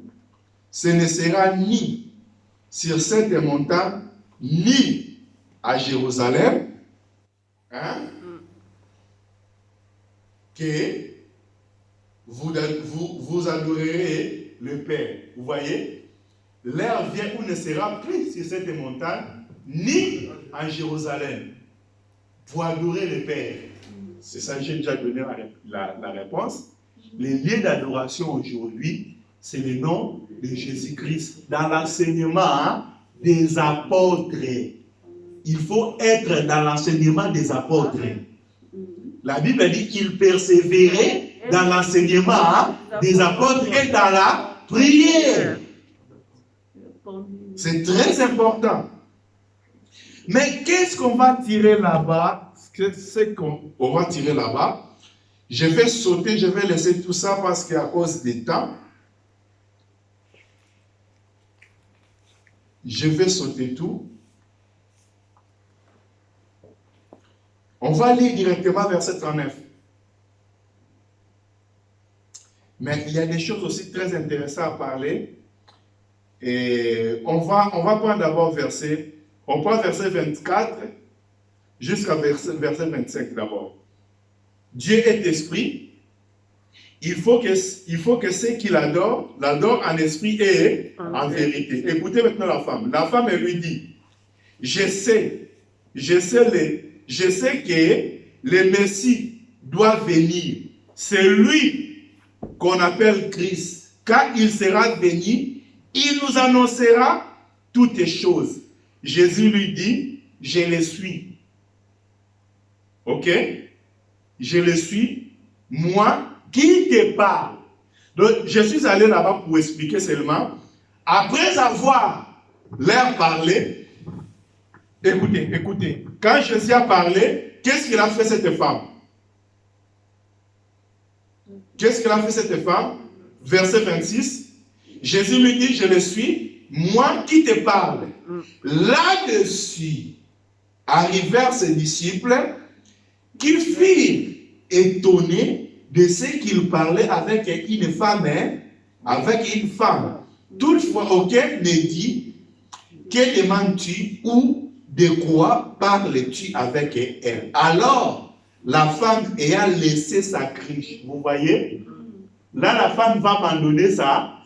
ce ne sera ni sur cette montagne, ni à Jérusalem, hein, que vous adorerez le Père. Vous voyez? L'heure vient où ne sera plus sur cette montagne, ni en Jérusalem, pour adorer le Père. C'est ça que j'ai déjà donné la réponse. Les lieux d'adoration aujourd'hui, c'est le nom de Jésus-Christ. Dans l'enseignement des apôtres, il faut être dans l'enseignement des apôtres. La Bible dit qu'il persévérait dans l'enseignement des apôtres et dans la prière. C'est très important. Mais qu'est-ce qu'on va tirer là-bas? C'est qu'on va tirer là-bas. Je vais sauter, je vais laisser tout ça parce qu'à cause du temps, je vais sauter tout. On va lire directement verset 39. Mais il y a des choses aussi très intéressantes à parler. Et on va prendre d'abord on prend verset 24 jusqu'à verset 25 d'abord. Dieu est esprit. Il faut que ceux qui l'adorent en esprit et en vérité. Écoutez maintenant la femme. La femme, elle lui dit, je sais que le Messie doit venir. C'est lui qu'on appelle Christ. Quand il sera venu, il nous annoncera toutes les choses. Jésus lui dit, je le suis. Ok? Je le suis, moi qui te parle. Donc, je suis allé là-bas pour expliquer seulement. Après avoir leur parlé, écoutez. Quand Jésus a parlé, qu'est-ce qu'il a fait cette femme? Qu'est-ce qu'il a fait cette femme? Verset 26. Jésus lui dit, je le suis, moi qui te parle. Là-dessus, arrivèrent ses disciples qui firent étonnés de ce qu'il parlait avec une femme, Toutefois, aucun ne dit, que demandes-tu ou de quoi parles-tu avec elle? Alors, la femme ayant laissé sa cruche, vous voyez, là la femme va abandonner ça.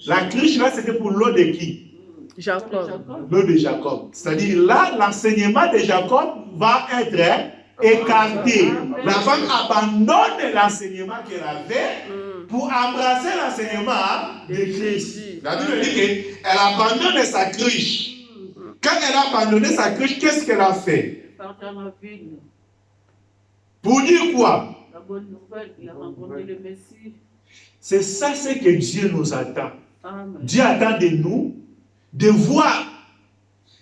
La cruche là c'était pour l'eau de qui? Jacob. L'eau de Jacob. C'est-à-dire là l'enseignement de Jacob va être écarté. La femme abandonne l'enseignement qu'elle avait pour embrasser l'enseignement de Christ. La Bible dit qu'elle abandonne sa cruche. Quand elle a abandonné sa cruche, qu'est-ce qu'elle a fait? Pour dire quoi? La bonne nouvelle, il a rencontré le Messie. C'est ça ce que Dieu nous attend. Amen. Dieu attend de nous de voir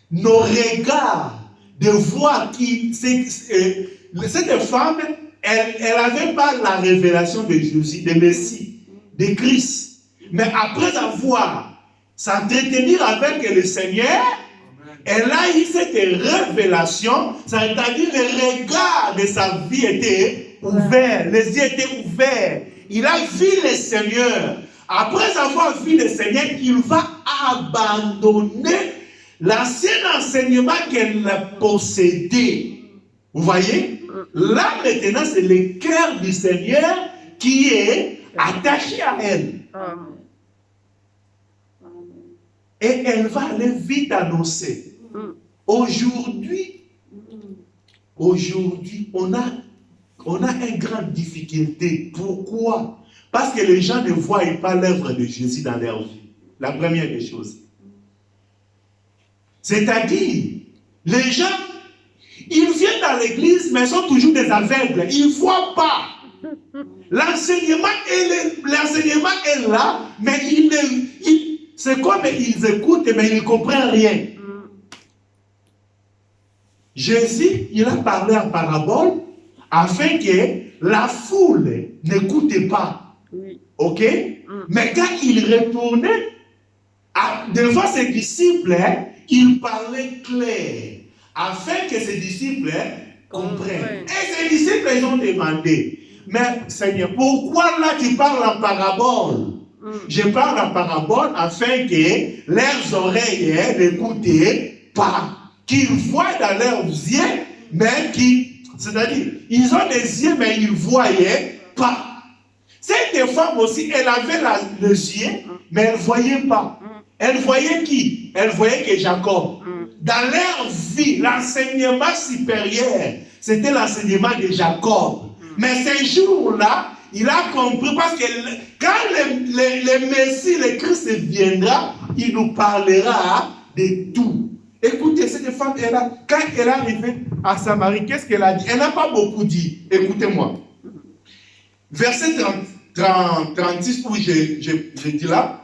nos regards, de voir qui cette femme, elle n'avait pas la révélation de Jésus, de Messie, de Christ. Mais après avoir s'entretenir avec le Seigneur, elle a eu cette révélation, c'est-à-dire le regard de sa vie était ouvert, les yeux étaient ouverts. Il a vu le Seigneur. Après avoir vu le Seigneur, il va abandonner l'ancien enseignement qu'elle possédait. Vous voyez? Là, maintenant, c'est le cœur du Seigneur qui est attaché à elle. Et elle va aller vite annoncer. Aujourd'hui, on a une grande difficulté. Pourquoi? Parce que les gens ne voient pas l'œuvre de Jésus dans leur vie. La première des choses. C'est-à-dire, les gens, ils viennent dans l'église, mais ils sont toujours des aveugles. Ils ne voient pas. L'enseignement est là, mais c'est comme ils écoutent, mais ils ne comprennent rien. Jésus, il a parlé en parabole afin que la foule n'écoute pas. Ok? Mais quand il retournait devant ses disciples, il parlait clair afin que ses disciples comprennent. Et ses disciples, ils ont demandé, mais Seigneur, pourquoi là tu parles en parabole? Je parle en parabole afin que leurs oreilles n'écoutent pas, qu'ils voient dans leurs yeux, mais c'est-à-dire, ils ont des yeux, mais ils ne voyaient pas. Cette femme aussi, elle avait les yeux, mais elle ne voyait pas. Elle voyait qui? Elle voyait que Jacob. Dans leur vie, l'enseignement supérieur, c'était l'enseignement de Jacob. Mais ce jour-là, il a compris parce que quand le Messie, le Christ viendra, il nous parlera de tout. Écoutez, cette femme, quand elle est arrivée à Samarie, qu'est-ce qu'elle a dit? Elle n'a pas beaucoup dit. Écoutez-moi. Verset 36, où j'ai dit là,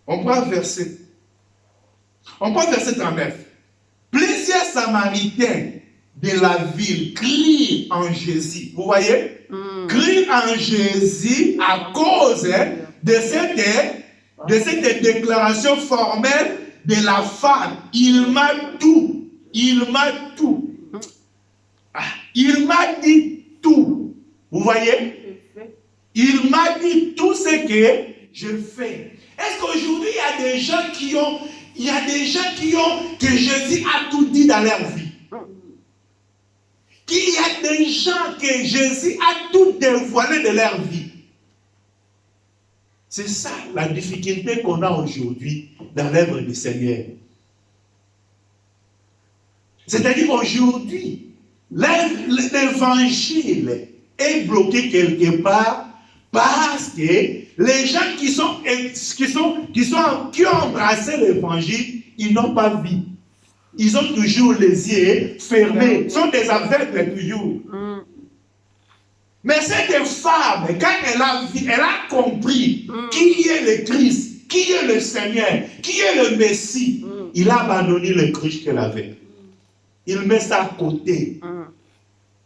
on prend verset 39. Plusieurs Samaritains de la ville crient en Jésus. Vous voyez? Crient en Jésus à cause de cette déclaration formelle de la femme. Il m'a tout. Il m'a tout. Il m'a dit tout. Vous voyez? Il m'a dit tout ce que je fais. Est-ce qu'aujourd'hui, il y a des gens que Jésus a tout dit dans leur vie? Il y a des gens que Jésus a tout dévoilé de leur vie. C'est ça la difficulté qu'on a aujourd'hui dans l'œuvre du Seigneur. C'est-à-dire aujourd'hui, l'évangile est bloqué quelque part parce que les gens qui ont embrassé l'évangile, ils n'ont pas vu. Ils ont toujours les yeux fermés. Ils sont des aveugles toujours. Mais cette femme, quand elle a vu, elle a compris qui est le Christ, qui est le Seigneur, qui est le Messie. Il a abandonné le cruche qu'elle avait. Il met ça à côté.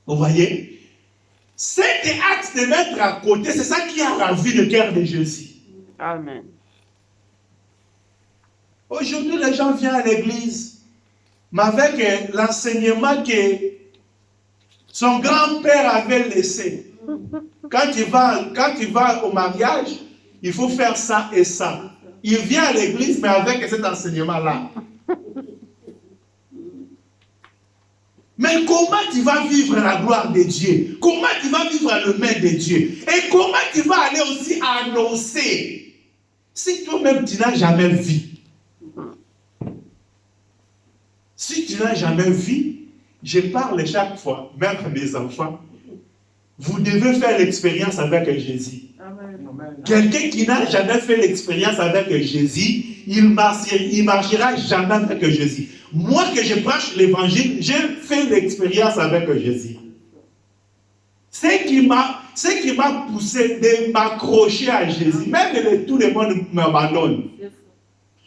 Vous voyez? Cet acte de mettre à côté, c'est ça qui a ravi le cœur de Jésus. Amen. Aujourd'hui, les gens viennent à l'église, mais avec l'enseignement que son grand-père avait laissé. Quand tu vas au mariage, il faut faire ça et ça. Il vient à l'église, mais avec cet enseignement-là. Mais comment tu vas vivre la gloire de Dieu? Comment tu vas vivre le main de Dieu? Et comment tu vas aller aussi annoncer si toi-même tu n'as jamais vu? Si tu n'as jamais vu, je parle chaque fois, même à mes enfants, vous devez faire l'expérience avec Jésus. Amen. Quelqu'un qui n'a jamais fait l'expérience avec Jésus, il marchera jamais avec Jésus. Moi que je prêche l'évangile, j'ai fait l'expérience avec Jésus. Ce qui m'a poussé de m'accrocher à Jésus, même tout le monde m'abandonne.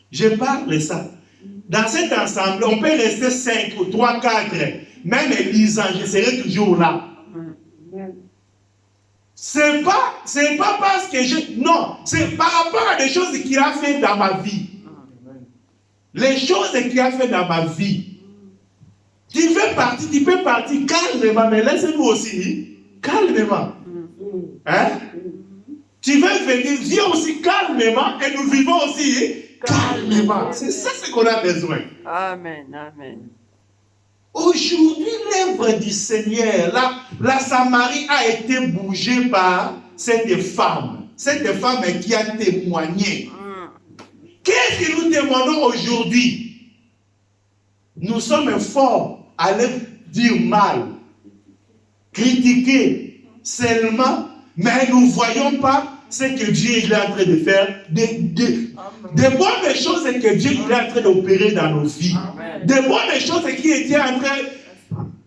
Je parle de ça. Dans cet ensemble, on peut rester 5 ou 3, 4, même 10 ans, je serai toujours là. C'est pas parce que non, c'est par rapport à des choses qu'il a fait dans ma vie. Les choses qu'il a fait dans ma vie. Tu peux partir calmement, mais laisse-nous aussi, calmement. Hein? Tu veux venir, viens aussi calmement et nous vivons aussi calmement. C'est ça ce qu'on a besoin. Amen, amen. Aujourd'hui, l'œuvre du Seigneur, la Samarie a été bougée par cette femme qui a témoigné. Qu'est-ce que nous témoignons aujourd'hui? Nous sommes forts à leur dire mal, critiquer seulement, mais nous ne voyons pas ce que Dieu est en train de faire, des bonnes choses que Dieu est en train d'opérer dans nos vies. Des bonnes choses qui étaient en train...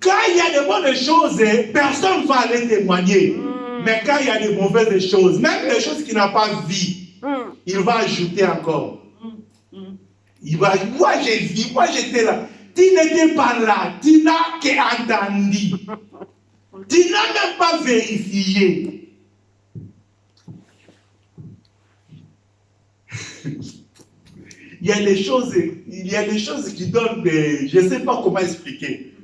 Quand il y a des bonnes choses, personne ne va aller témoigner. Mais quand il y a des mauvaises choses, même les choses qu'il n'a pas vues, il va ajouter encore. Il va, moi j'ai vu, moi j'étais là. Tu n'étais pas là, tu n'as qu'entendu. Tu n'as même pas vérifié. Il y a des choses qui donnent des... Je ne sais pas comment expliquer.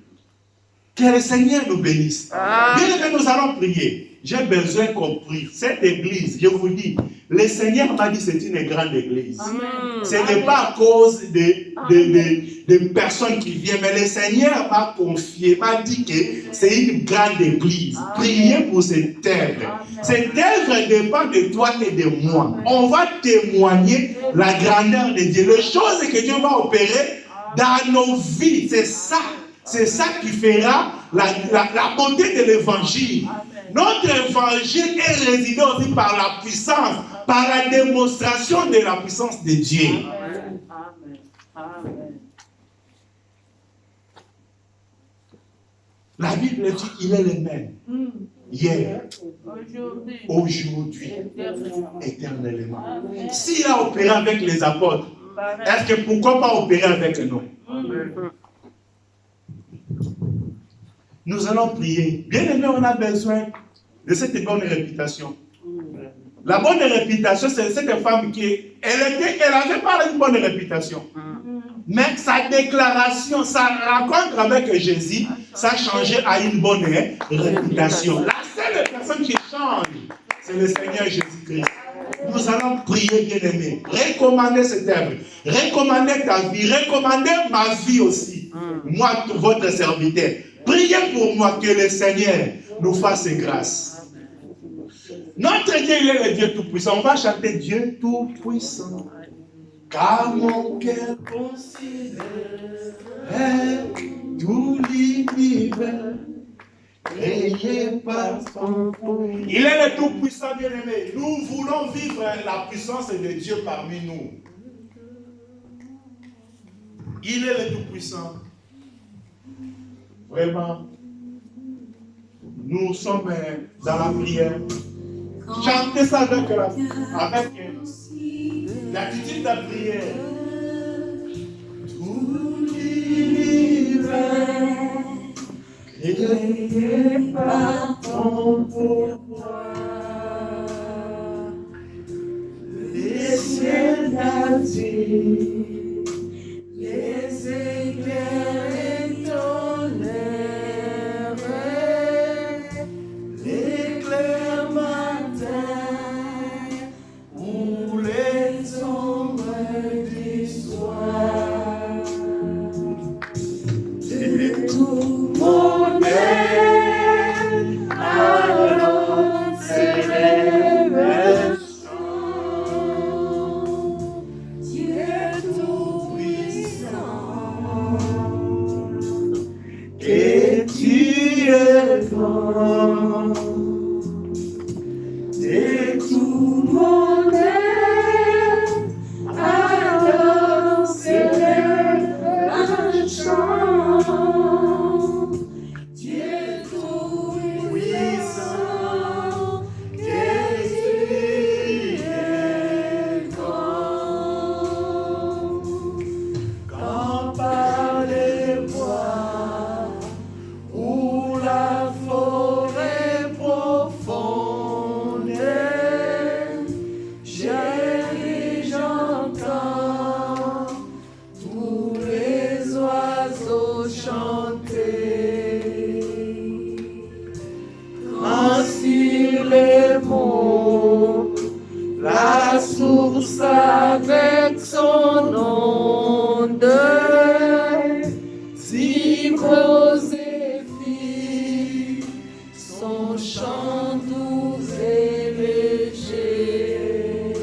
Que le Seigneur nous bénisse. Bien que nous allons prier. J'ai besoin qu'on prie. Cette église, je vous dis, le Seigneur m'a dit que c'est une grande église. Amen. Ce n'est pas à cause de personnes qui viennent, mais le Seigneur m'a confié, m'a dit que c'est une grande église. Amen. Priez pour cette œuvre. Cette œuvre dépend de toi et de moi. Amen. On va témoigner la grandeur de Dieu. Les choses que Dieu va opérer dans nos vies, c'est ça. C'est ça qui fera la beauté de l'évangile. Notre évangile est résidé aussi par la puissance, par la démonstration de la puissance de Dieu. Amen. Amen. La Bible dit qu'il est le même. Hier, aujourd'hui, éternellement. S'il a opéré avec les apôtres, est-ce que pourquoi pas opérer avec nous? Nous allons prier. Bien aimé, on a besoin de cette bonne réputation. La bonne réputation, c'est cette femme elle avait pas une bonne réputation. Mais sa déclaration, sa rencontre avec Jésus, ça a changé à une bonne réputation. La seule personne qui change, c'est le Seigneur Jésus-Christ. Nous allons prier, bien aimé. Recommandez cette œuvre. Recommandez ta vie. Recommandez ma vie aussi. Moi, votre serviteur. Priez pour moi que le Seigneur nous fasse grâce. Notre Dieu, il est le Dieu Tout-Puissant. On va chanter Dieu Tout-Puissant. Car mon cœur considère tout l'univers créé par son pouvoir. Il est le Tout-Puissant, bien-aimé. Nous voulons vivre la puissance de Dieu parmi nous. Il est le Tout-Puissant. Vraiment, nous sommes dans la prière. Chantez ça avec l'attitude de la prière. Tout l'univers créé par ton pouvoir, les cieux natifs, les éclairs et ton air, l'éclair matin ou les ombres du soir, et tout mon être alors s'élève. Dieu tout La source avec son onde, si rose et fille, son chant doux et léger.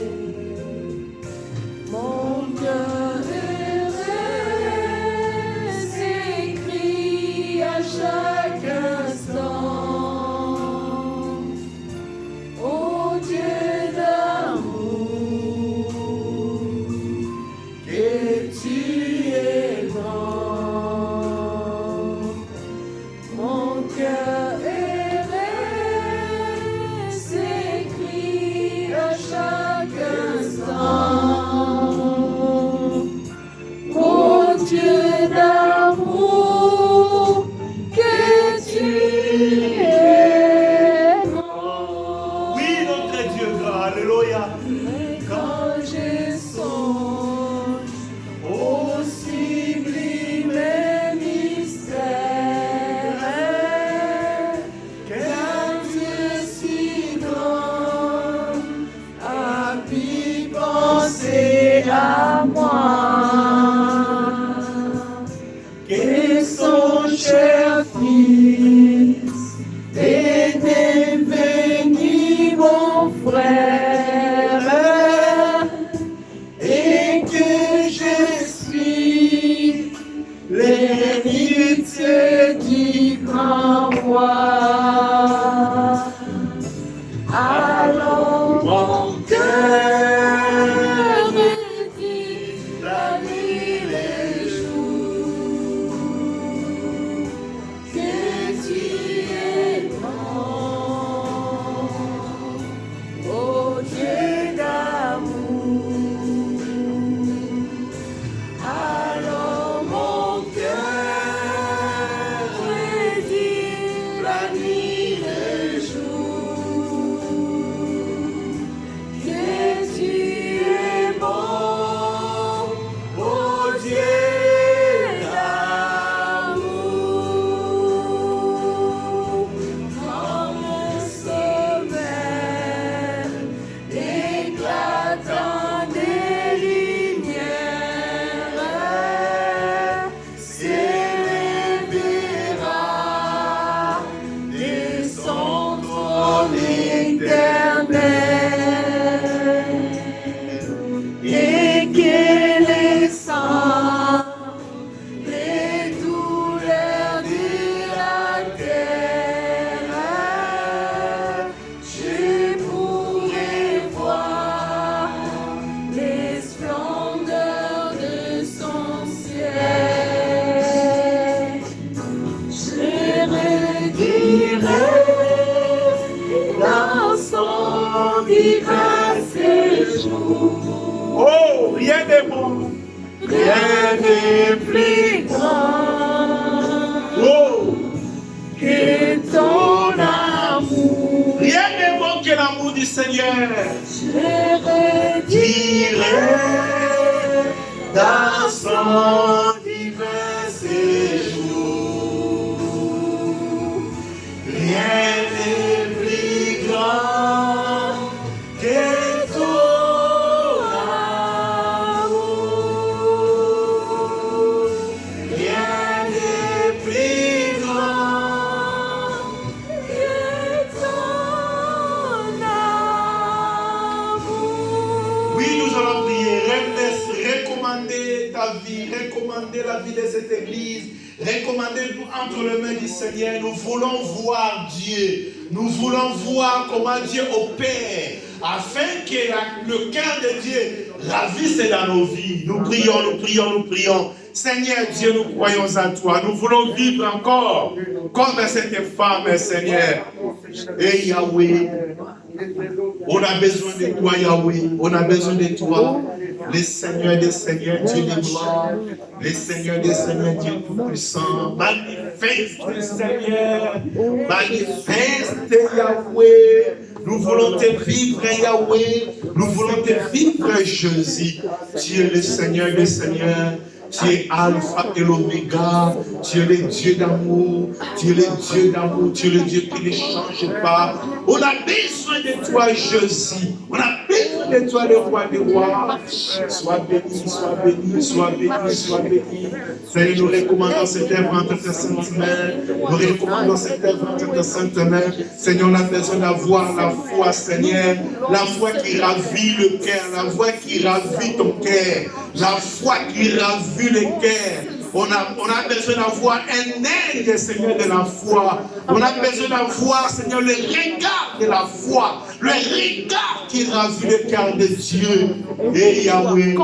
Mon cœur heureux s'écrie à chaque instant. Ô Dieu d'amour, que tu es grand. Mon cœur heureux s'écrie à chaque instant. Ô Dieu d'amour, que tu es grand. Oui, notre Dieu, alléluia. Quand je songe au sublime mystère, qu'un Dieu si grand a pu penser à moi, que son cher fils est devenu mon frère et que je suis l'héritier du grand roi. Alors mon cœur me dit la nuit et le jour que tu es grand, ô Dieu d'amour. Alors mon cœur me dit la nuit et le jour que tu es bon, ô Dieu d'amour. Comme un sauveur éclatant des lumières s'élèvera de son trône éternel, et que les sangs, les douleurs de la terre, je pourrai voir les splendeurs de son ciel. Je redirai dans son divin séjour. Oh, rien de bon. Rien n'est plus grand Oh, que ton amour. rien de bon que l'amour du Seigneur. Je redirai Dans son divin séjour, rien n'est plus grand que ton amour. Rien n'est plus grand que ton amour. Oui, nous allons prier. Recommander ta vie, recommander la vie de cette église, recommander tout entre les mains du Seigneur. Nous voulons voir Dieu. Nous voulons voir comment Dieu opère, afin que le cœur de Dieu ravisse dans nos vies. Nous prions, nous prions, nous prions. Seigneur Dieu, nous croyons à toi. Nous voulons vivre encore comme cette femme, Seigneur. Et Yahweh, on a besoin de toi, Yahweh. On a besoin de toi. Le Seigneur des Seigneurs, Dieu de gloire. Le Seigneur des Seigneurs, Dieu tout-puissant. Manifeste, Seigneur. Manifeste, Yahweh. Nous voulons te vivre, Yahweh. Nous voulons te vivre, Jésus. Tu es le Seigneur des Seigneurs. Tu es Alpha et l'Oméga. Tu es le Dieu d'amour. Tu es le Dieu d'amour. Tu es le Dieu qui ne change pas. On a besoin besoin de toi, Jésus. On a besoin de toi, le roi des rois. Sois béni, sois béni, sois béni, sois béni. Seigneur, nous recommandons cette œuvre entre tes saintes mains. Nous recommandons cette œuvre entre tes saintes mains. Seigneur, on a besoin d'avoir la foi, Seigneur. La foi qui ravit le cœur, la foi qui ravit ton cœur, la foi qui ravit le cœur. On a besoin d'avoir un aide, Seigneur, de la foi. On a besoin d'avoir, Seigneur, le regard de la foi. Le regard qui ravit le cœur de Dieu. Et Yahweh,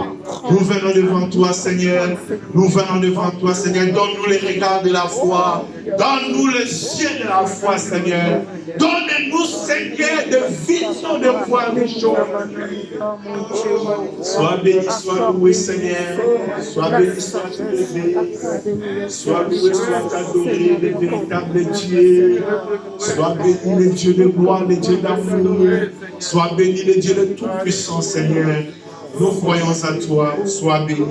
nous venons devant toi, Seigneur. Nous venons devant toi, Seigneur. Donne-nous le regard de la foi. Donne-nous les yeux de la foi, Seigneur. Donne-nous, Seigneur, de vision de voir les choses. Sois béni, sois loué, Seigneur. Sois béni, sois élevé. Sois loué, sois adoré, le véritable Dieu. Sois béni, le Dieu de gloire, le Dieu d'amour. Sois béni, le Dieu de tout-puissant, Seigneur. Nous croyons à toi. Sois béni,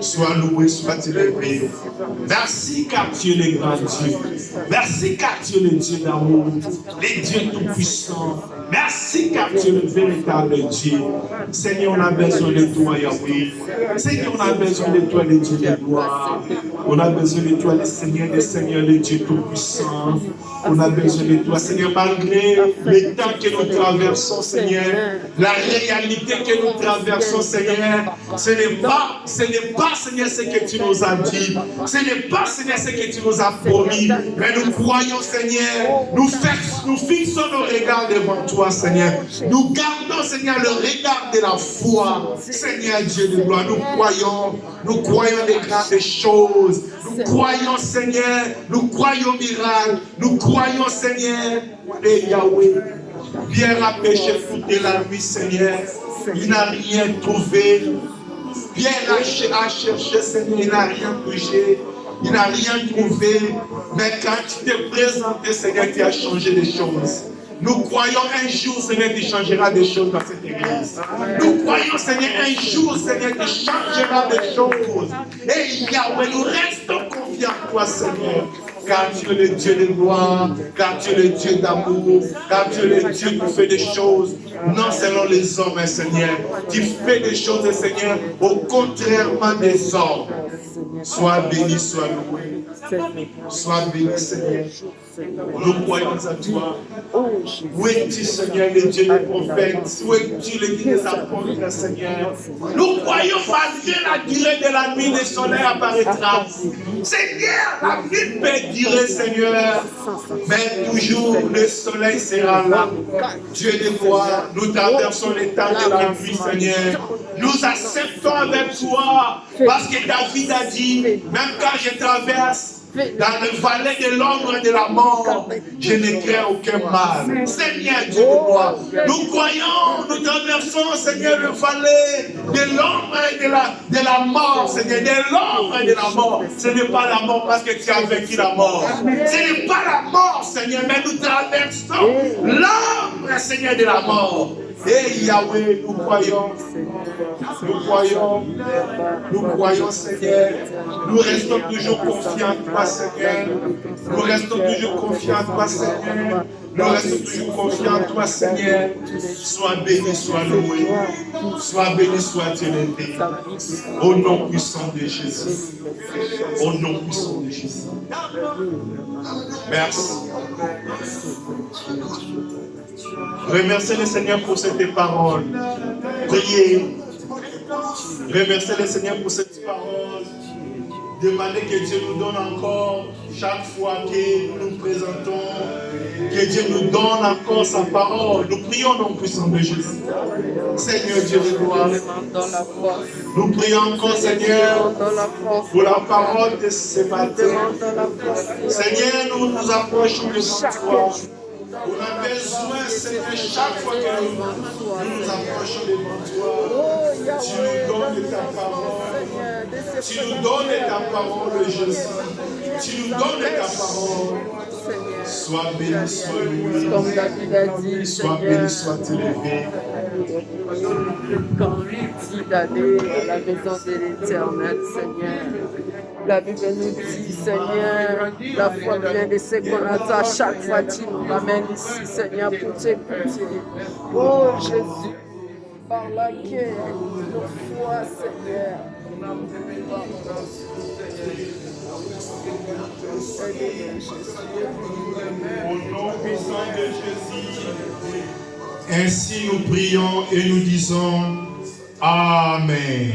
sois loué, sois élevé. Merci car tu es le grand Dieu. Merci car tu es le Dieu d'amour, le Dieu tout-puissant. Merci car tu es le véritable Dieu. Seigneur, on a besoin de toi, Yahweh. Seigneur, on a besoin de toi, le Dieu de gloire. On a besoin de toi, le Seigneur, le Dieu tout-puissant. On a besoin de toi, Seigneur, malgré les temps que nous traversons, Seigneur, la réalité que nous traversons, Seigneur, ce n'est pas, Seigneur, ce que tu nous as dit. Ce n'est pas, Seigneur, ce que tu nous as promis. Mais nous croyons, Seigneur, nous fixons nos regards devant toi, Seigneur. Nous gardons, Seigneur, le regard de la foi. Seigneur Dieu de gloire, nous croyons des grandes choses. Nous croyons, Seigneur, nous croyons miracle. Nous croyons, Seigneur, et Yahweh. Pierre a péché toute la nuit, Seigneur. Il n'a rien trouvé. Pierre a cherché, Seigneur, il n'a rien touché. Il n'a rien trouvé. Mais quand tu t'es présenté, Seigneur, tu as changé les choses. Nous croyons un jour, Seigneur, tu changeras des choses dans cette église. Nous croyons, Seigneur, un jour, Seigneur, tu changeras des choses. Et Yahweh, nous restons confiants en toi, Seigneur. Car tu es le Dieu de gloire, car tu es le Dieu d'amour, car tu es le Dieu qui fait des choses, non selon les hommes, Seigneur. Tu fais des choses, Seigneur, au contrairement des hommes. Sois béni, sois loué. Sois béni, Seigneur. Nous croyons à toi. Où es-tu, Seigneur, le Dieu des prophètes? Où es-tu, le Dieu des apôtres, Seigneur? Nous croyons, malgré la durée de la nuit, le soleil apparaîtra. Seigneur, la nuit peut durer, Seigneur, mais toujours le soleil sera là. Dieu de gloire, nous traversons les temps de la nuit, Seigneur. Nous acceptons avec toi, parce que David a dit, même quand je traverse dans le valet de l'ombre de la mort, je ne crains aucun mal. Seigneur Dieu de gloire, nous croyons, nous traversons, Seigneur, le valet de l'ombre de la mort, Seigneur, de l'ombre de la mort. Ce n'est pas la mort parce que tu as vaincu la mort. Ce n'est pas la mort, Seigneur, mais nous traversons l'ombre, Seigneur, de la mort. Et Yahweh, nous croyons, Seigneur, nous restons toujours confiants en toi, Seigneur, nous restons toujours confiants en toi, Seigneur, nous restons toujours confiants en toi, Seigneur. Sois béni, sois loué, sois béni, sois élevé, au nom puissant de Jésus, au nom puissant de Jésus. Merci. Remerciez le Seigneur pour cette parole. Priez. Remerciez le Seigneur pour cette parole. Demandez que Dieu nous donne encore, chaque fois que nous nous présentons, que Dieu nous donne encore sa parole. Nous prions au nom puissant de Jésus. Seigneur Dieu de gloire, nous prions encore, Seigneur, pour la parole de ce matin. Seigneur, nous nous approchons de toi. On a besoin, Seigneur, chaque fois que nous nous approchons devant toi, tu nous donnes ta parole. Tu nous donnes ta parole, Jésus. Tu nous donnes ta parole. Sois béni, sois loué. Sois béni, sois élevé. Quand il dit d'aller à la maison de l'Éternel, Seigneur, La Bible nous dit, Seigneur, la foi vient de ce qu'on attend. Chaque fois, tu nous ramènes ici, Seigneur, pour t'écouter. Oh Jésus, par laquelle nos foi, Seigneur. Au nom puissant de Jésus. Ainsi nous prions et nous disons Amen.